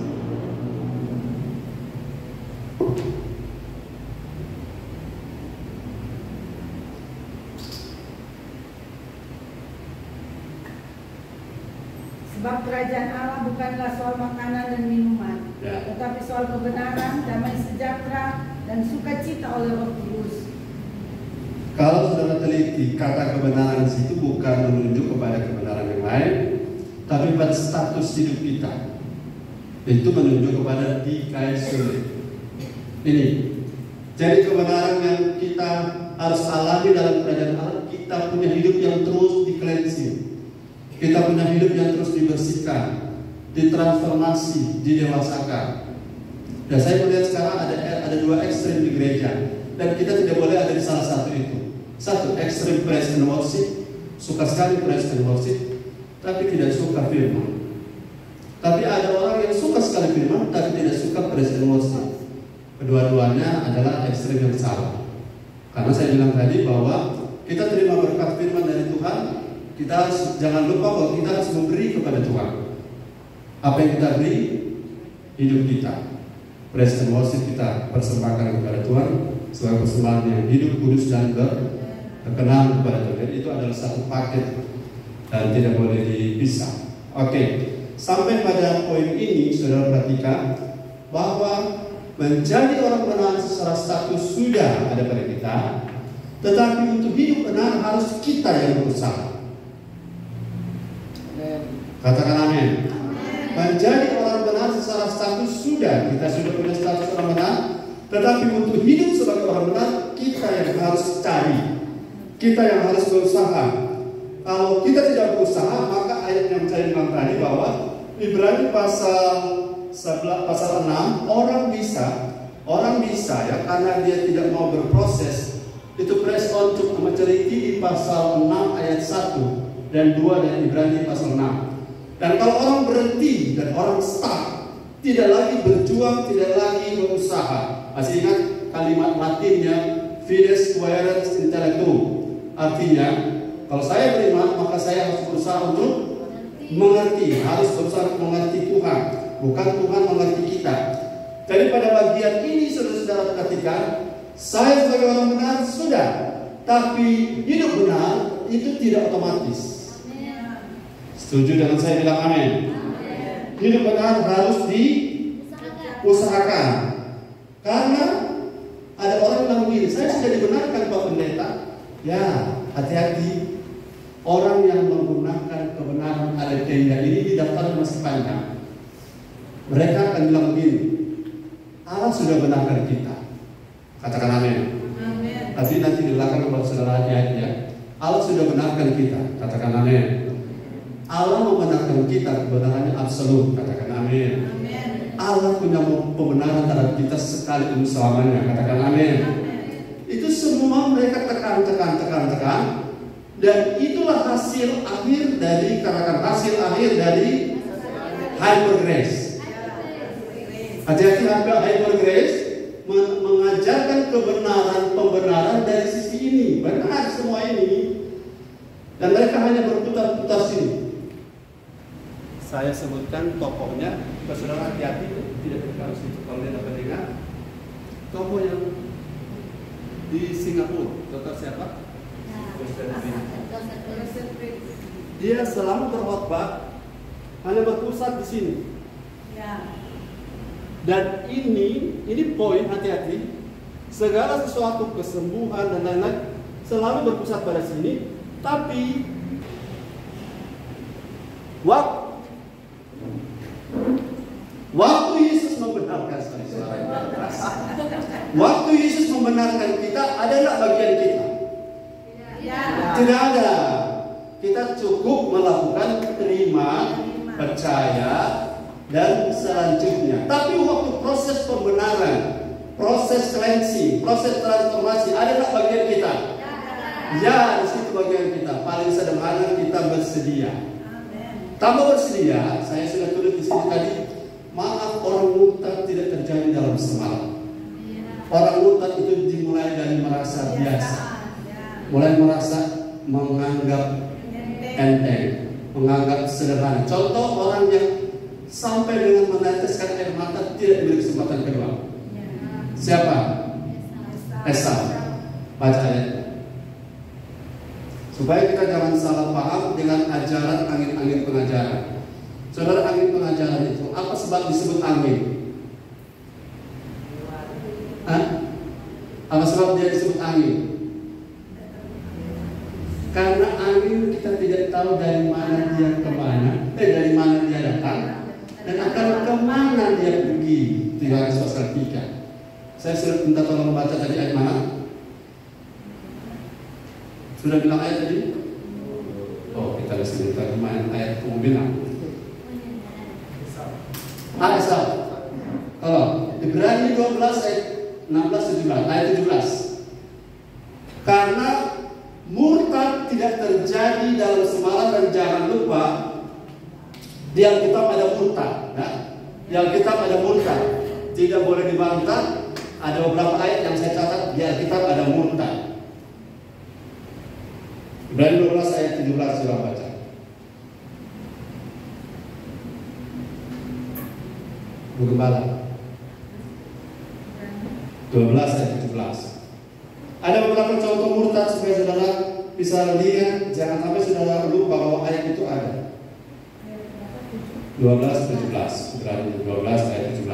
Sebab kerajaan Allah bukanlah soal makanan dan minuman, tetapi soal kebenaran, damai sejahtera, dan sukacita oleh Roh Kudus. Kalau saudara teliti, kata kebenaran di situ bukan menunjuk kepada kebenaran yang lain, tapi pada status hidup kita. Itu menunjuk kepada dikaisune. Ini. Jadi kebenaran yang kita harus alami dalam kerajaan Allah, kita punya hidup yang terus di-cleansing. Kita punya hidup yang terus dibersihkan, ditransformasi, didewasakan. Dan saya melihat sekarang ada dua ekstrem di gereja. dan kita tidak boleh ada di salah satu itu. Satu, extreme praise and worship, suka sekali praise and worship, tapi tidak suka firman. Tapi ada orang yang suka sekali firman, tapi tidak suka praise and worship. Kedua-duanya adalah ekstrem yang salah. Karena saya bilang tadi bahwa kita terima berkat firman dari Tuhan, kita harus jangan lupa bahwa kita harus memberi kepada Tuhan. Apa yang kita beri? Hidup kita. Praise and worship kita persembahkan kepada Tuhan sebagai persembahan yang hidup, kudus dan berkenan kepada Tuhan. Jadi itu adalah satu paket dan tidak boleh dipisah. Oke, sampai pada poin ini saudara perhatikan bahwa menjadi orang benar secara status sudah ada pada kita, tetapi untuk hidup benar harus kita yang berusaha. Katakan amin. Menjadi orang benar secara status sudah, kita sudah punya status orang benar, tetapi untuk hidup sebagai orang benar kita yang harus cari, kita yang harus berusaha. Kalau kita tidak berusaha, maka ayat yang saya bilang tadi bahwa Ibrani pasal 6, orang bisa ya, karena dia tidak mau berproses. Itu press on to maturity di pasal 6 ayat 1 dan 2 dari Ibrani pasal 6. Dan kalau orang berhenti dan orang stuck, tidak lagi berjuang, tidak lagi berusaha. Masih ingat kalimat Latinnya fides quaerens intellectum. Artinya, kalau saya beriman, maka saya harus berusaha untuk mengerti, harus berusaha untuk mengerti Tuhan, bukan Tuhan mengerti kita. Jadi pada bagian ini saudara-saudara perhatikan, saya sebagai orang benar sudah, tapi hidup benar itu tidak otomatis. Setuju dengan saya bilang amin? Hidup benar harus diusahakan. Karena ada orang yang begini, saya sudah dibenarkan Pak Pendeta. Ya, hati-hati. Orang yang menggunakan kebenaran ada tenda ini di daftar masih panjang. Mereka akan bilang begini, Allah sudah benarkan kita. Katakan amin. Tapi nanti di belakang kepada saudara hati-hati ya. Allah sudah benarkan kita. Katakan amin. Allah membenarkan kita, kebenarannya absolut. Katakan amin. Allah punya pembenaran terhadap kita sekali untuk selamanya. Katakan amin. Itu semua mereka tekan. Dan itulah hasil akhir dari, katakan hasil akhir dari hyper grace. Hati-hati hyper grace mengajarkan pembenaran dari sisi ini. Benar semua ini. Dan mereka hanya berputar-putar sini. Saya sebutkan tokohnya, saudara hati-hati tidak terlalu situ kalau dia dapat dengar. Tokoh yang di Singapura, Dr. siapa? Dia selalu berkhotbah hanya berpusat di sini. Dan ini poin hati-hati. Segala sesuatu kesembuhan dan lain-lain selalu berpusat pada sini. Tapi waktu Yesus membenarkan waktu Yesus membenarkan kita, ada nggak bagian kita? Tidak ada. Kita cukup melakukan terima, percaya, dan selanjutnya. Tapi waktu proses pembenaran, proses cleansing, proses transformasi, ada nggak bagian kita? Ya, di situ bagian kita. Paling sederhana kita bersedia. Tanpa bersedia, saya sudah tulis di sini tadi. Maaf, orang murtad tidak terjadi dalam semalam. Orang murtad itu dimulai dari merasa biasa, mulai merasa menganggap enteng, menganggap sederhana. Contoh orang yang sampai dengan meneteskan air mata tidak diberi kesempatan kedua. Siapa? Esau. Baca ayat. Supaya kita jangan salah paham dengan ajaran angin-angin pengajaran. Saudara, angin pengajaran itu apa sebab disebut angin? Apa sebab dia disebut angin? Karena angin kita tidak tahu dari mana dia kemana, dari mana dia datang, dan akan kemana dia pergi. Tinggal pasal 3. Saya sudah minta tolong baca tadi ayat mana? Sudah bilang ayat tadi? Oh, kita lihat kita main ayat pembilang. Esau. Kalau Ibrani 12 ayat 16-17, ayat 17. Karena murtad tidak terjadi dalam semalam, dan jangan lupa di Alkitab ada murtad. Ya? Di Alkitab ada murtad. Tidak boleh dibantah. Ada beberapa ayat yang saya catat di Alkitab ada murtad. Ibrani 12 ayat 17 sudah baca. Bu Gembala 12 ayat 17. Ada beberapa contoh murtad supaya saudara bisa lihat, jangan sampai saudara lupa bahwa ayat itu ada. 12:17, Ibrani 12 ayat 17.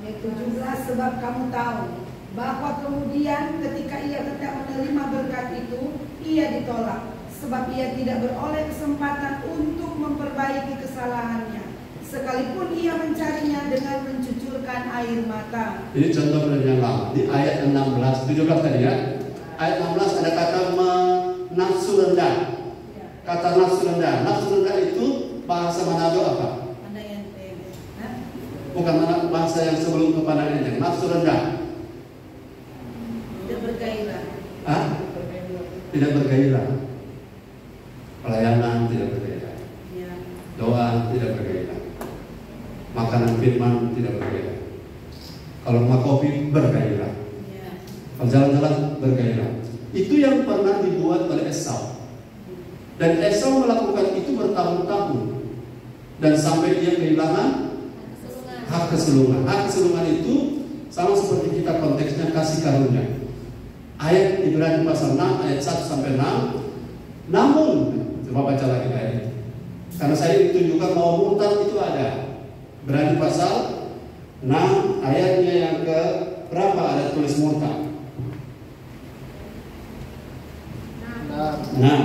Ayat 17, sebab kamu tahu bahwa kemudian ketika ia hendak menerima berkat itu, ia ditolak, sebab ia tidak beroleh kesempatan untuk memperbaiki kesalahannya, sekalipun ia mencarinya dengan mencucurkan air mata. Ini contoh yang lama di ayat 16, 17 tadi ya. Ayat 16 ada kata nafsu rendah. Kata nafsu rendah. Nafsu rendah itu bahasa Manado apa? Bukan bahasa yang sebelum kepandangan yang nafsu rendah. Tidak bergairah. Tidak bergairah. Pelayanan tidak bergairah. Ya. Doa tidak bergairah. Makanan firman tidak bergairah. Kalau rumah kopi bergairah. Ya. Kalau jalan-jalan bergairah. Itu yang pernah dibuat oleh Esau. Dan Esau melakukan itu bertahun-tahun. Dan sampai dia kehilangan hak kesulungan. Hak kesulungan itu sama seperti kita konteksnya kasih karunia. Ayat Ibrani pasal 6 ayat 1 sampai 6. Namun, coba baca lagi ayat itu. Karena saya ditunjukkan bahwa murtad itu ada. Ibrani pasal 6 ayatnya yang ke berapa ada tulis murtad? Nah,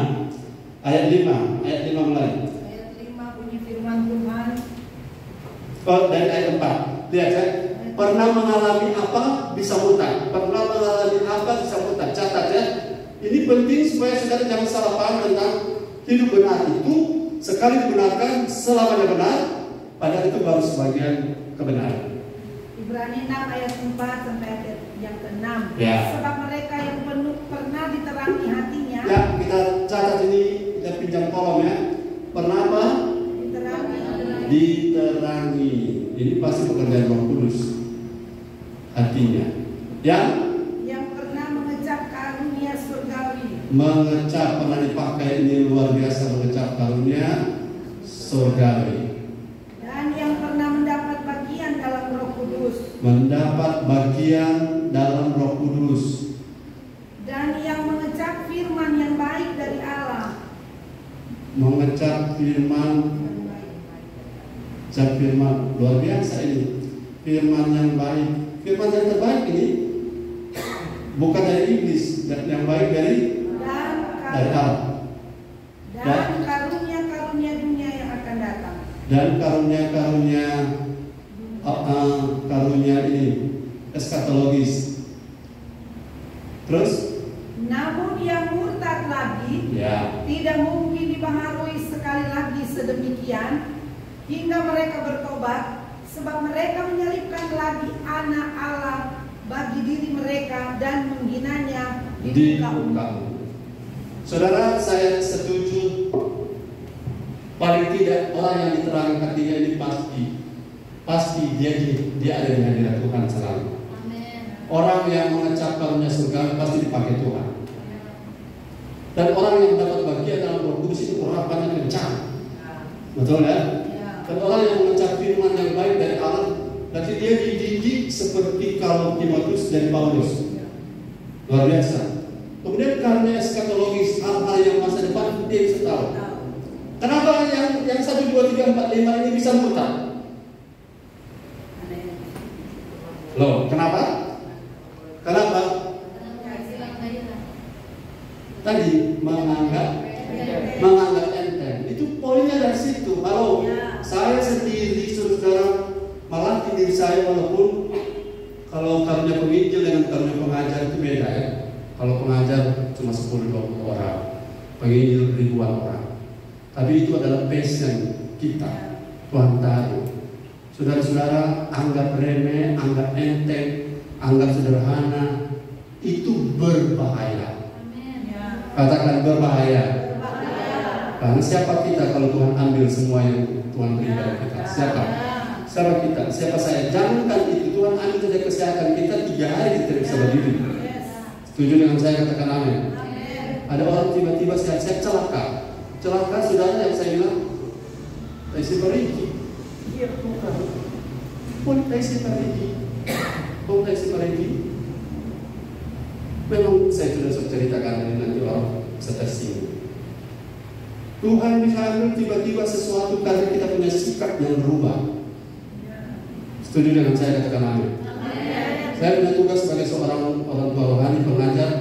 ayat 5 mulai. Ayat 5 bunyi firman Tuhan. Dari ayat 4. Lihat ya. Pernah mengalami apa bisa murtad. Pernah mengalami apa bisa murtad. Catat ya. Ini penting supaya saudara jangan salah paham tentang hidup benar itu. Sekali dibenarkan selamanya benar, padahal itu baru sebagian kebenaran. Ibrani 6 ayat 4 sampai ayat yang ke-6. Ya. Sebab mereka yang pernah diterangi hatinya. Ya, kita catat ini, kita pinjam kolom ya. Pernah apa? Diterangi. Ini pasti pekerjaan Roh Kudus. Hatinya. Yang pernah mengecap karunia surgawi. Mengecap, pernah dipakai ini luar biasa, mengecap karunia surgawi. Dan yang pernah mendapat bagian dalam Roh Kudus. Mendapat bagian dalam Roh Kudus. Dan yang mengecap firman yang baik dari Allah. Mengecap firman luar biasa ini. Firman yang baik. Firman yang terbaik ini bukan dari iblis, dan yang baik dari Allah. Dan karunia-karunia dunia yang akan datang. Dan karunia ini eskatologis. Terus? Namun yang murtad lagi tidak mungkin dipengaruhi sekali lagi sedemikian hingga mereka bertobat, sebab mereka menyelipkan lagi anak Allah bagi diri mereka dan menghinanya di muka umum. Saudara, saya setuju. Paling tidak orang yang diterangi hatinya ini pasti dia ada di hadirat Tuhan selalu. Amin. Orang yang mengecap karunia surga pasti dipakai Tuhan. Dan orang yang mendapat bagian dalam Roh Kudus itu urapannya kencang. Betul ya? Dan orang yang mengecap firman yang baik dari Allah, nanti dia dididik seperti kalau Timotius dan Paulus. Luar biasa. Kemudian karena eskatologis, hal-hal yang masa depan dia bisa tahu. Kenapa yang 1, 2, 3, 4, 5 ini bisa murtad? Loh, kenapa? Tadi menganggap enteng. Itu poinnya dari situ. Kalau saya sendiri, saudara, malah diri saya, walaupun kalau karunia penginjil dengan karunia pengajar itu beda ya. Kalau pengajar cuma 10-20 orang, penginjil ribuan orang. Tapi itu adalah passion kita. Tuhan tahu. Saudara-saudara, anggap remeh, anggap enteng, anggap sederhana, itu berbahaya. Katakan berbahaya. Karena siapa kita kalau Tuhan ambil semua yang Tuhan beri kepada kita? Siapa? Siapa kita? Siapa saya? Jangankan itu, Tuhan ambil saja kesehatan kita 3 hari kita tidak bisa berdiri. Setuju dengan saya? Katakan amin. Ada orang tiba-tiba saya celaka. Celaka saudara yang saya bilang, taisi perigi. Iya bukan. Pun taisi perigi. Pun taisi perigi. Memang saya sudah ceritakan ini, nanti orang bisa tersinggung. Tuhan bisa ambil tiba-tiba sesuatu karena kita punya sikap yang berubah. Setuju dengan saya? Katakan amin. Saya punya tugas sebagai seorang orang tua rohani, pengajar.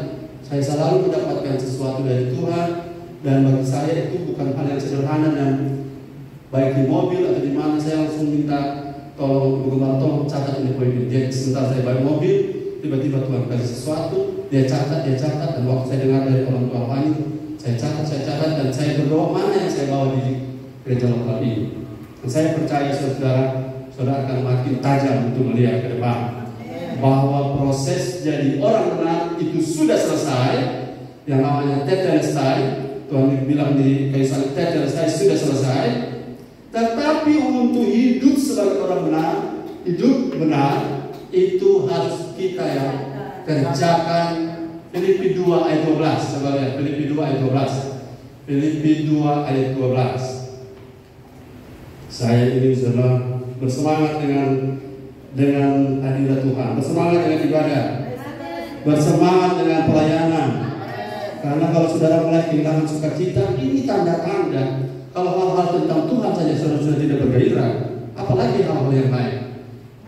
Saya selalu mendapatkan sesuatu dari Tuhan, dan bagi saya itu bukan hal yang sederhana, dan baik di mobil atau di mana saya langsung minta tolong tolong catat ini poin ini. Jadi sebentar saya bawa mobil, tiba-tiba Tuhan kasih sesuatu, dia catat, dan waktu saya dengar dari orang tua rohani, saya catat, dan saya berdoa mana yang saya bawa di gereja lokal ini. Dan saya percaya saudara akan makin tajam untuk melihat ke depan bahwa proses jadi orang benar itu sudah selesai. Yang namanya tetelestai, Tuhan bilang di Kaisar tetelestai sudah selesai. Tetapi untuk hidup sebagai orang benar, hidup benar itu harus kita yang kerjakan. Filipi 2 ayat 12, coba lihat Filipi 2 ayat 12. Filipi 2 ayat 12. Saya ini saudara bersemangat dengan hadirat Tuhan, bersemangat dengan ibadah, bersemangat dengan pelayanan. Karena kalau saudara mulai kehilangan sukacita, ini tanda-tanda kalau hal-hal tentang Tuhan saja saudara sudah tidak bergairah, apalagi hal-hal yang lain.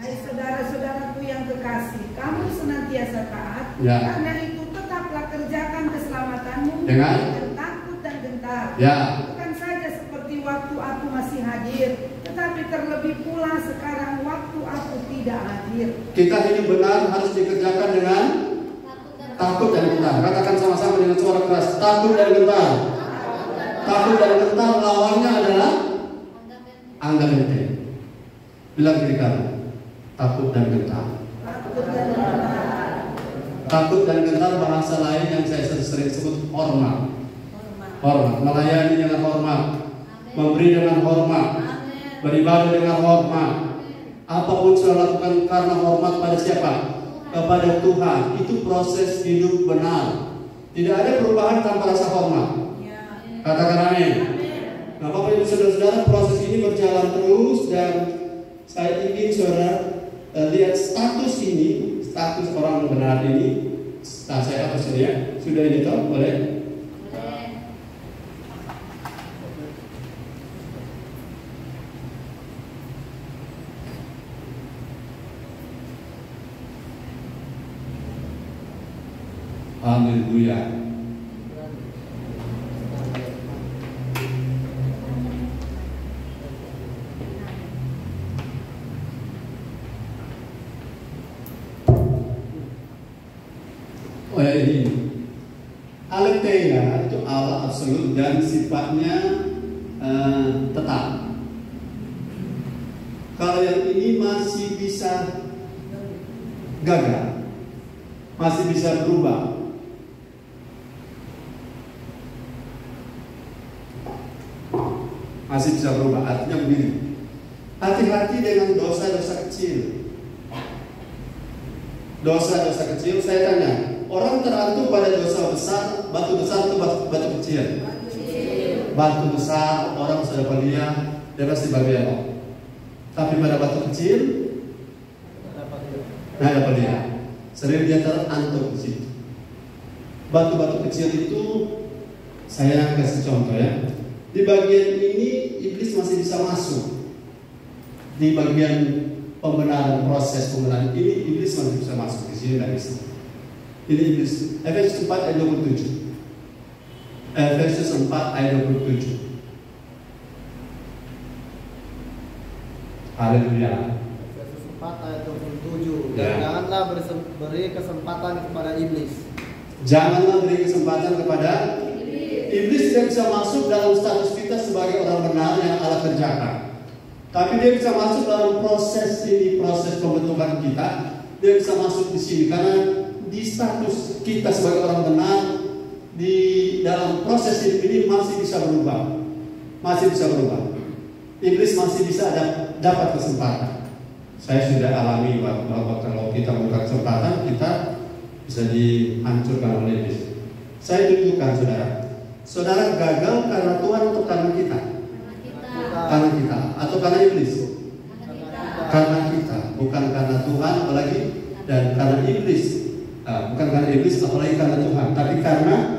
Hai saudara-saudaraku yang kekasih, kamu senantiasa taat, karena itu tetaplah kerjakan keselamatanmu dengan takut dan gentar. Bukan saja seperti waktu aku masih hadir, tetapi terlebih pula sekarang waktu aku tidak hadir. Kita hidup benar harus dikerjakan dengan takut dan gentar. Katakan sama-sama dengan suara keras, takut dan gentar. Takut dan gentar lawannya adalah anggap enteng. Bilang kiri kanan, takut dan gentar. Takut dan gentar bahasa lain yang saya sering sebut hormat. Hormat, melayani dengan hormat, memberi dengan hormat, beribadah dengan hormat. Apapun saudara lakukan karena hormat pada siapa? Kepada Tuhan. Itu proses hidup benar. Tidak ada perubahan tanpa rasa hormat. Katakan amin. Nah, Bapak Ibu saudara-saudara, proses ini berjalan terus, dan saya ingin saudara lihat status ini, status orang benar ini. Nah, saya hapus ini ya. Sudah ini toh, boleh? Haleluya. Oh ya, ini aletheia itu Allah absolut dan sifatnya tetap. Kalau yang ini masih bisa gagal, masih bisa berubah. Masih bisa berubah. Artinya begini, hati-hati dengan dosa-dosa kecil. Dosa-dosa kecil, saya tanya, orang tertentu pada dosa besar, batu besar atau batu kecil? Batu besar, orang sudah belia, dia pasti berbelok. Tapi pada batu kecil, nah ada belia. Sering dia terantuk di situ. Batu-batu kecil itu, saya kasih contoh ya. Di bagian ini iblis masih bisa masuk. Di bagian pembenaran, proses pembenaran ini iblis masih bisa masuk. Di sini tidak bisa. Ini iblis. Efesus 4 ayat 27. Efesus 4 ayat 27. Haleluya. Efesus 4 ayat 27. Dan janganlah beri kesempatan kepada iblis. Janganlah beri kesempatan kepada iblis. Tidak bisa masuk dalam status kita sebagai orang benar yang Allah kerjakan. Tapi dia bisa masuk dalam proses ini, proses pembentukan kita. Dia bisa masuk di sini karena di status kita sebagai orang benar, di dalam proses hidup ini masih bisa berubah. Iblis masih bisa dapat kesempatan. Saya sudah alami bahwa kalau kita buka kesempatan, kita bisa dihancurkan oleh iblis. Saya tunjukkan saudara gagal karena Tuhan atau karena kita? Karena kita atau karena iblis? Karena kita, bukan karena Tuhan apalagi, dan karena iblis. Bukan karena iblis apalagi karena Tuhan, tapi karena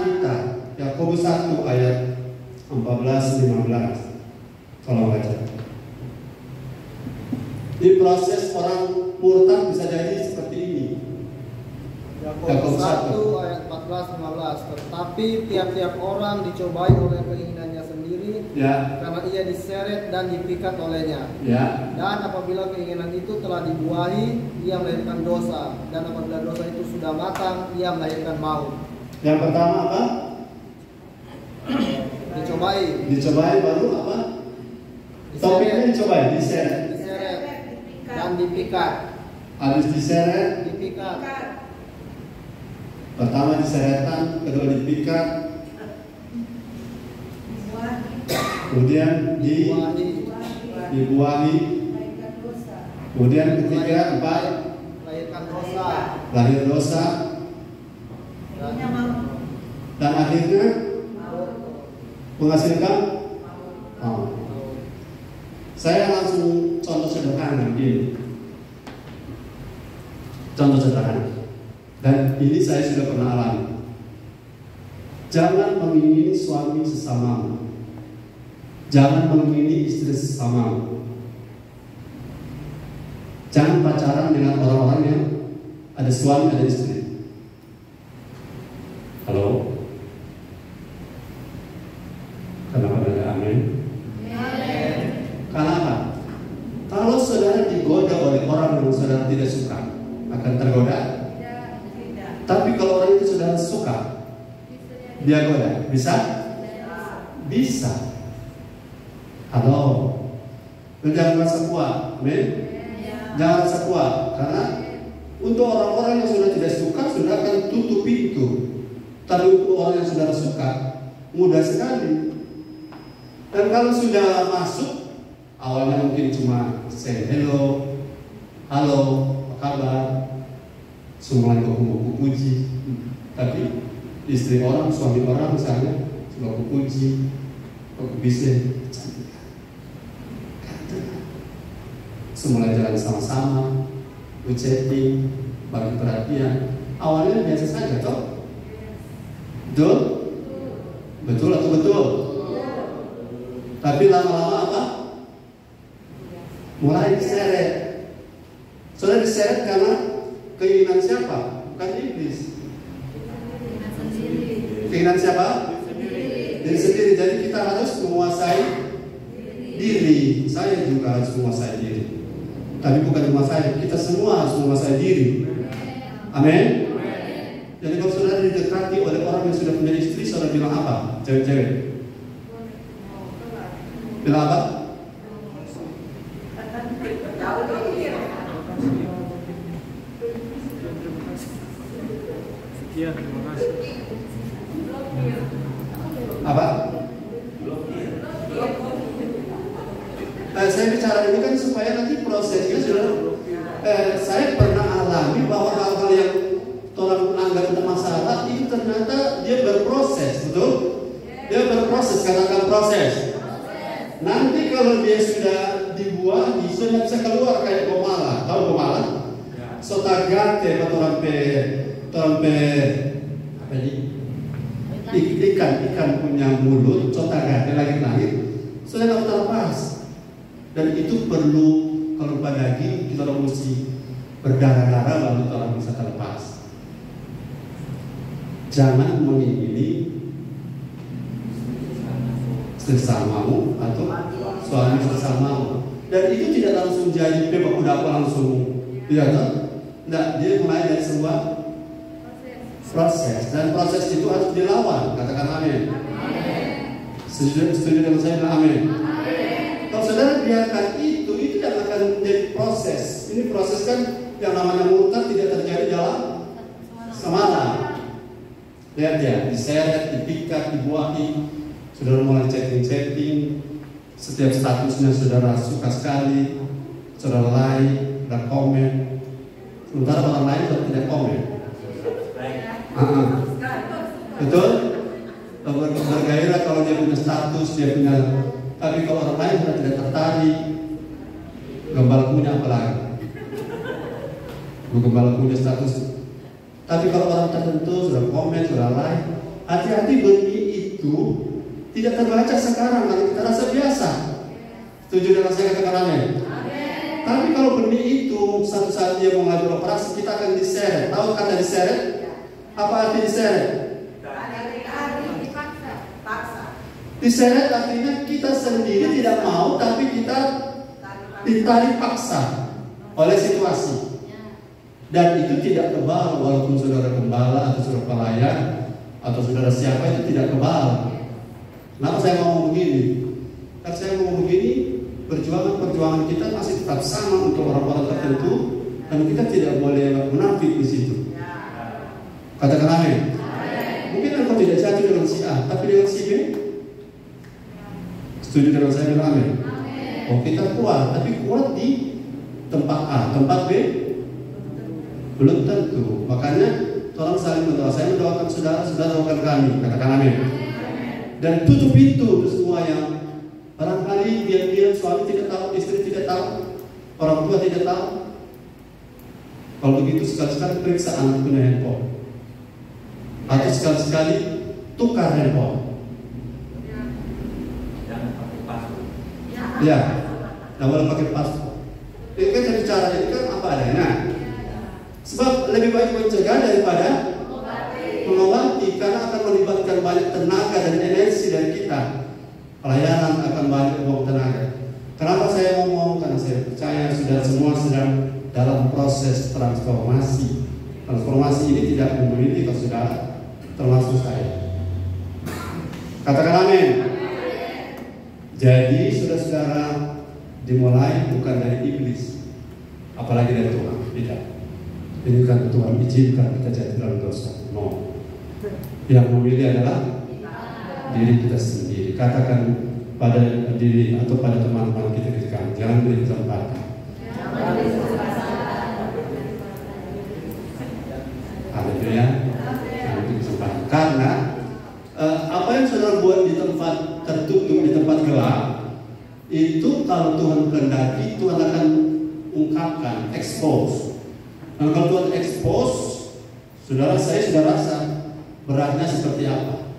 kita. Yakobus 1 ayat 14-15. Tolong baca. Di proses orang murtad bisa jadi seperti ini. Yakobus 1 ayat 14-15. Tetapi tiap-tiap orang dicobai oleh keinginannya sendiri, karena ia diseret dan dipikat olehnya. Dan apabila keinginan itu telah dibuahi, ia melahirkan dosa. Dan apabila dosa itu sudah matang, ia melahirkan maut. Yang pertama apa? Dicobai baru apa? Topiknya dicobai, diseret dan dipikat. Habis diseret, dipikat. Pertama diseretan, kedua dipikat, kemudian dibuahi, kemudian ketiga, empat, lahir dosa, dan akhirnya menghasilkan maut. Saya langsung contoh sederhana begini. Contoh sederhana. Dan ini saya sudah pernah alami. Jangan mengingini suami sesamamu. Jangan mengingini istri sesamamu. Jangan pacaran dengan orang-orang yang ada suami, ada istri. Halo? Kenapa ada amin? Karena apa? Kalau saudara digoda oleh orang yang saudara tidak suka, akan tergoda? Tidak. Tapi kalau orang itu saudara suka, dia goda, bisa? Bisa. Halo? Jangan rasa kuat, amin? Jangan rasa kuat, karena untuk orang-orang yang sudah tidak suka, saudara akan tutup pintu. Tapi untuk orang yang saudara suka, mudah sekali. Dan kalau sudah masuk, awalnya mungkin cuma say hello, halo, apa kabar, semua itu aku puji. Tapi istri orang, suami orang misalnya, sudah aku puji, aku bisa cantik. Semula jalan sama-sama, chatting, bagi perhatian. Awalnya biasa saja, toh? Betul? Betul atau betul? Tapi lama-lama apa? Mulai diseret. Sudah diseret karena keinginan siapa? Bukan iblis. Keinginan siapa? Diri sendiri. Jadi kita harus menguasai diri. Saya juga harus menguasai diri. Tapi bukan cuma saya, kita semua harus menguasai diri. Amin. Jadi kalau saudara didekati oleh orang yang sudah punya istri, saudara bilang apa? Cewek-cewek bilang apa? Iya, terima kasih. Apa? Saya bicara ini kan supaya nanti prosesnya sudah. Saya pernah alami bahwa hal-hal yang orang anggap tidak masalah itu ternyata dia berproses, betul? Dia berproses, katakan proses. Nanti kalau dia sudah dibuat, sudah bisa keluar kayak gomala. Tahu gomala? Sotagate atau rampe apa ini? Ikan punya mulut, sotagate lagi sudah tidak terlepas. Dan itu perlu kalau pada daging kita mesti berdarah-darah baru orang bisa terlepas. Jangan mengingini sesamamu atau suami sesamamu. Dan itu tidak langsung jadi udah langsung tidak tahu. Tidak, dia mulai dari sebuah proses, dan proses itu harus dilawan. Katakan amin. Setuju dengan saya? Amin. Kalau saudara biarkan itu yang akan menjadi proses. Ini proses kan yang namanya murtad tidak terjadi dalam semalam. Lihat ya, diseret, dipikat, dibuahi. Saudara mulai chatting, setiap statusnya saudara suka sekali, saudara like, dan komen. Sementara orang lain sudah tidak komen. Betul? Bergairah kalau dia punya status, dia punya. Tapi kalau orang lain sudah tidak tertarik, gembala punya apalagi. Gembala punya status. Tapi kalau orang tertentu sudah komen, sudah like, hati-hati benih itu tidak terbaca sekarang karena kita rasa biasa. Setuju dengan saya katakan amin? Tapi kalau benih itu satu saat dia mulai beroperasi, kita akan diseret. Tahu kata diseret? Apa arti diseret? Diseret artinya kita sendiri tidak mau, tapi kita ditarik paksa oleh situasi. Dan itu tidak kebal, walaupun saudara gembala atau saudara pelayan atau saudara siapa itu tidak kebal. Kenapa saya ngomong begini? Karena saya ngomong begini, perjuangan kita masih tetap sama untuk orang-orang tertentu, dan kita tidak boleh munafik di situ. Katakan amin. Mungkin engkau tidak jatuh dengan si A, tapi dengan si B. Setuju dengan saya dengan amin? Oh, kita kuat, tapi kuat di tempat A, tempat B belum tentu. Makanya tolong saling berdoa. Saya mendoakan saudara, saudara doakan kami. Katakan amin. Dan tutup pintu untuk semua yang barangkali diam-diam suami tidak tahu, istri tidak tahu, orang tua tidak tahu. Kalau begitu sekali-sekali periksa anak punya handphone, atau sekali-sekali tukar handphone. Ya, tidak boleh pakai password. Ini kan jadi cara, ini kan apa adanya. Sebab lebih baik mencegah daripada mengobati, karena akan melibatkan banyak tenaga dan energi dari kita. Pelayanan akan banyak uang tenaga. Kenapa saya ngomong? Karena saya percaya sudah semua sedang dalam proses transformasi. Transformasi ini tidak memiliki ke saudara, termasuk saya. Katakan amin. Jadi saudara-saudara, dimulai bukan dari iblis, apalagi dari Tuhan. Tidak. Ini kan Tuhan izinkan kita jadi dalam dosa. No. Yang memilih adalah diri kita sendiri. Katakan pada diri atau pada teman-teman kita ketika jangan beri kesempatan. Haleluya. Jangan beri kesempatan. Karena apa yang saudara buat di tempat tertutup, di tempat gelap, itu kalau Tuhan kehendaki, Tuhan akan ungkapkan, expose. Nah, kalau Tuhan expose, saudara saya sudah rasa beratnya seperti apa.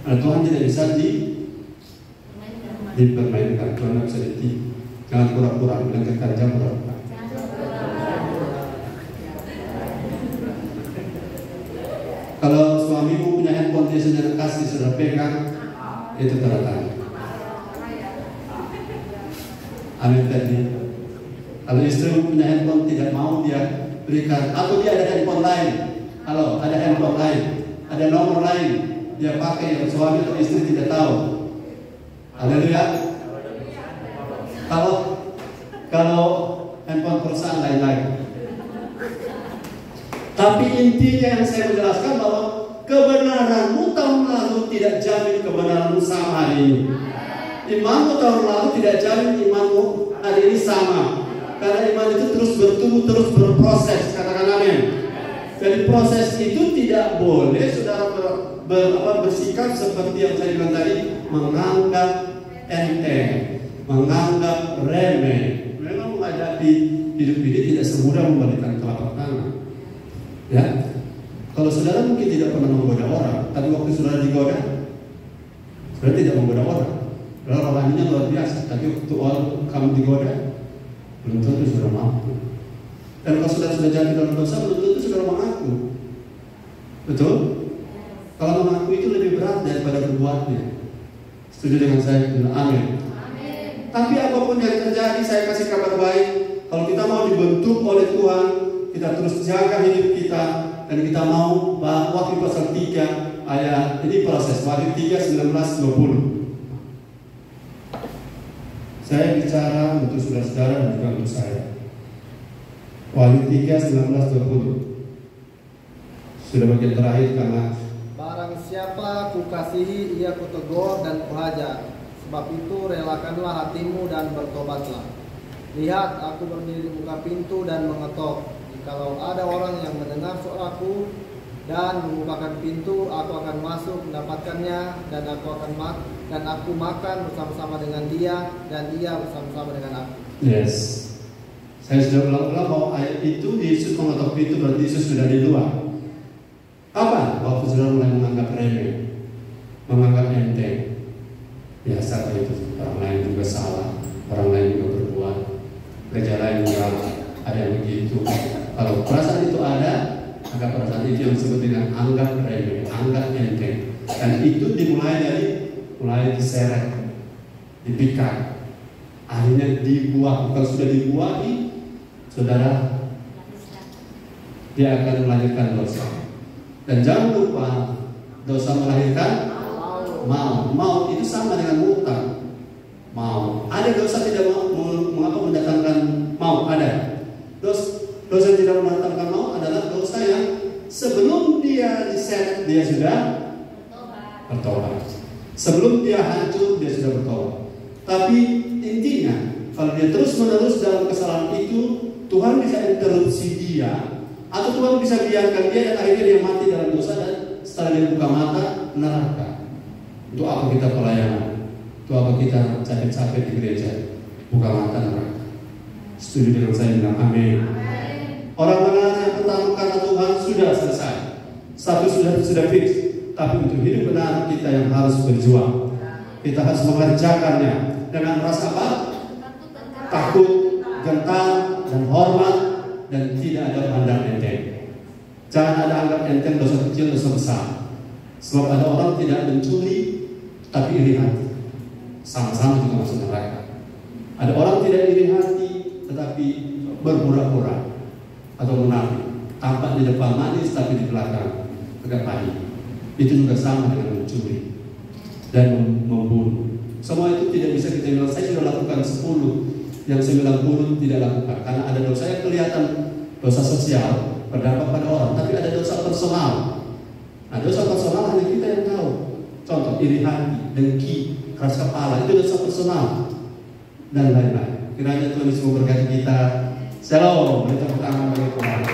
Nah, Tuhan tidak bisa dipermainkan. Tuhan tidak bisa ditipu. Jangan pura-pura, bilangkan jangan pura-pura. Kalau suamimu punya handphone dia sudah kasih, sudah pegang, itu tanda-tanda. Amin tadi. Kalau istri punya handphone tidak mau dia berikan, atau dia ada handphone lain. Halo, ada handphone lain, ada nomor lain dia pakai yang suami atau istri tidak tahu. Haleluya. Kalau handphone perusahaan lain-lain. Tapi intinya yang saya menjelaskan bahwa kebenaranmu tahun lalu tidak jamin kebenaranmu sama hari ini. Imanmu tahun lalu tidak jamin imanmu hari ini sama. Karena iman itu terus bertumbuh, terus berproses. Katakan amin. Jadi proses itu tidak boleh saudara bersikap seperti yang saya bilang tadi, menganggap enteng, menganggap remeh. Memang menghadapi hidup ini tidak semudah membalikan telapak tangan. Ya, kalau saudara mungkin tidak pernah menggoda orang, tapi waktu saudara digoda, saudara tidak menggoda orang. Saudara rohaninya luar biasa, tapi waktu orang kamu digoda, belum tentu saudara mampu. Dan kalau saudara sudah jatuh dalam dosa, belum tentu saudara mengaku. Betul? Kalau mengaku itu lebih berat daripada berbuatnya. Setuju dengan saya? Amin. Tapi apapun yang terjadi, saya kasih kabar baik. Kalau kita mau dibentuk oleh Tuhan, kita terus jaga hidup kita, dan kita mau Wahyu pasal 3 ayat ini proses Wahyu 3 19-20. Saya bicara untuk saudara-saudara dan juga untuk saya. Wahyu 3 19-20. Sudah bagian terakhir karena barang siapa kukasihi ia kutegur dan kuhajar. Sebab itu relakanlah hatimu dan bertobatlah. Lihat, aku berdiri di muka pintu dan mengetok. Jikalau ada orang yang mendengar suaraku dan membukakan pintu, aku akan masuk mendapatkannya dan aku makan bersama-sama dengan dia dan dia bersama-sama dengan aku. Yes. Saya sudah ulang-ulang bahwa ayat itu Yesus mengetok pintu, berarti Yesus sudah di luar. Apa? Waktu sudah mulai menganggap remeh, menganggap enteng. Biasa itu, orang lain juga salah, orang lain juga berbuat, gereja lain juga ada yang begitu. Kalau perasaan itu ada, maka perasaan itu yang disebut dengan anggap remeh, anggap enteng. Dan itu mulai diseret, dipikat, akhirnya dibuat. Kalau sudah dibuahi, saudara, dia akan melahirkan dosa. Dan jangan lupa, dosa melahirkan mau itu sama dengan utang. Mau ada dosa tidak mengapa mendatangkan mau ada. Dosa yang tidak mendatangkan mau adalah dosa yang sebelum dia diseret dia sudah bertobat. Sebelum dia hancur dia sudah bertobat. Tapi intinya kalau dia terus menerus dalam kesalahan itu, Tuhan bisa interupsi dia. Atau Tuhan bisa biarkan dia dan akhirnya dia mati dalam dosa dan setelah dia buka mata neraka. Untuk apa kita pelayanan? Untuk apa kita capek-capek di gereja? Buka mata neraka. Setuju dengan saya bilang amin. Orang benar yang pertama karena Tuhan sudah selesai. Status sudah fix. Tapi untuk hidup benar kita yang harus berjuang. Kita harus mengerjakannya dengan rasa apa? Takut, gentar, dan hormat. Dan tidak ada pandang enteng. Jangan ada anggap enteng dosa kecil, dosa besar. Sebab ada orang tidak mencuri tapi iri hati, sama-sama juga masuk neraka. Ada orang tidak iri hati tetapi berpura-pura atau munafik, tampak di depan manis tapi di belakang agak pahit. Itu juga sama dengan mencuri dan membunuh. Semua itu tidak bisa kita bilang saya sudah lakukan 10. Yang 90 tidak lakukan karena ada dosa yang kelihatan, dosa sosial berdampak pada orang, tapi ada dosa personal. Nah, dosa personal hanya kita yang tahu. Contoh iri hati, dengki, keras kepala, itu dosa personal dan lain-lain. Kiranya Tuhan Yesus memberkati kita. Shalom. Kita pertama bagi Tuhan.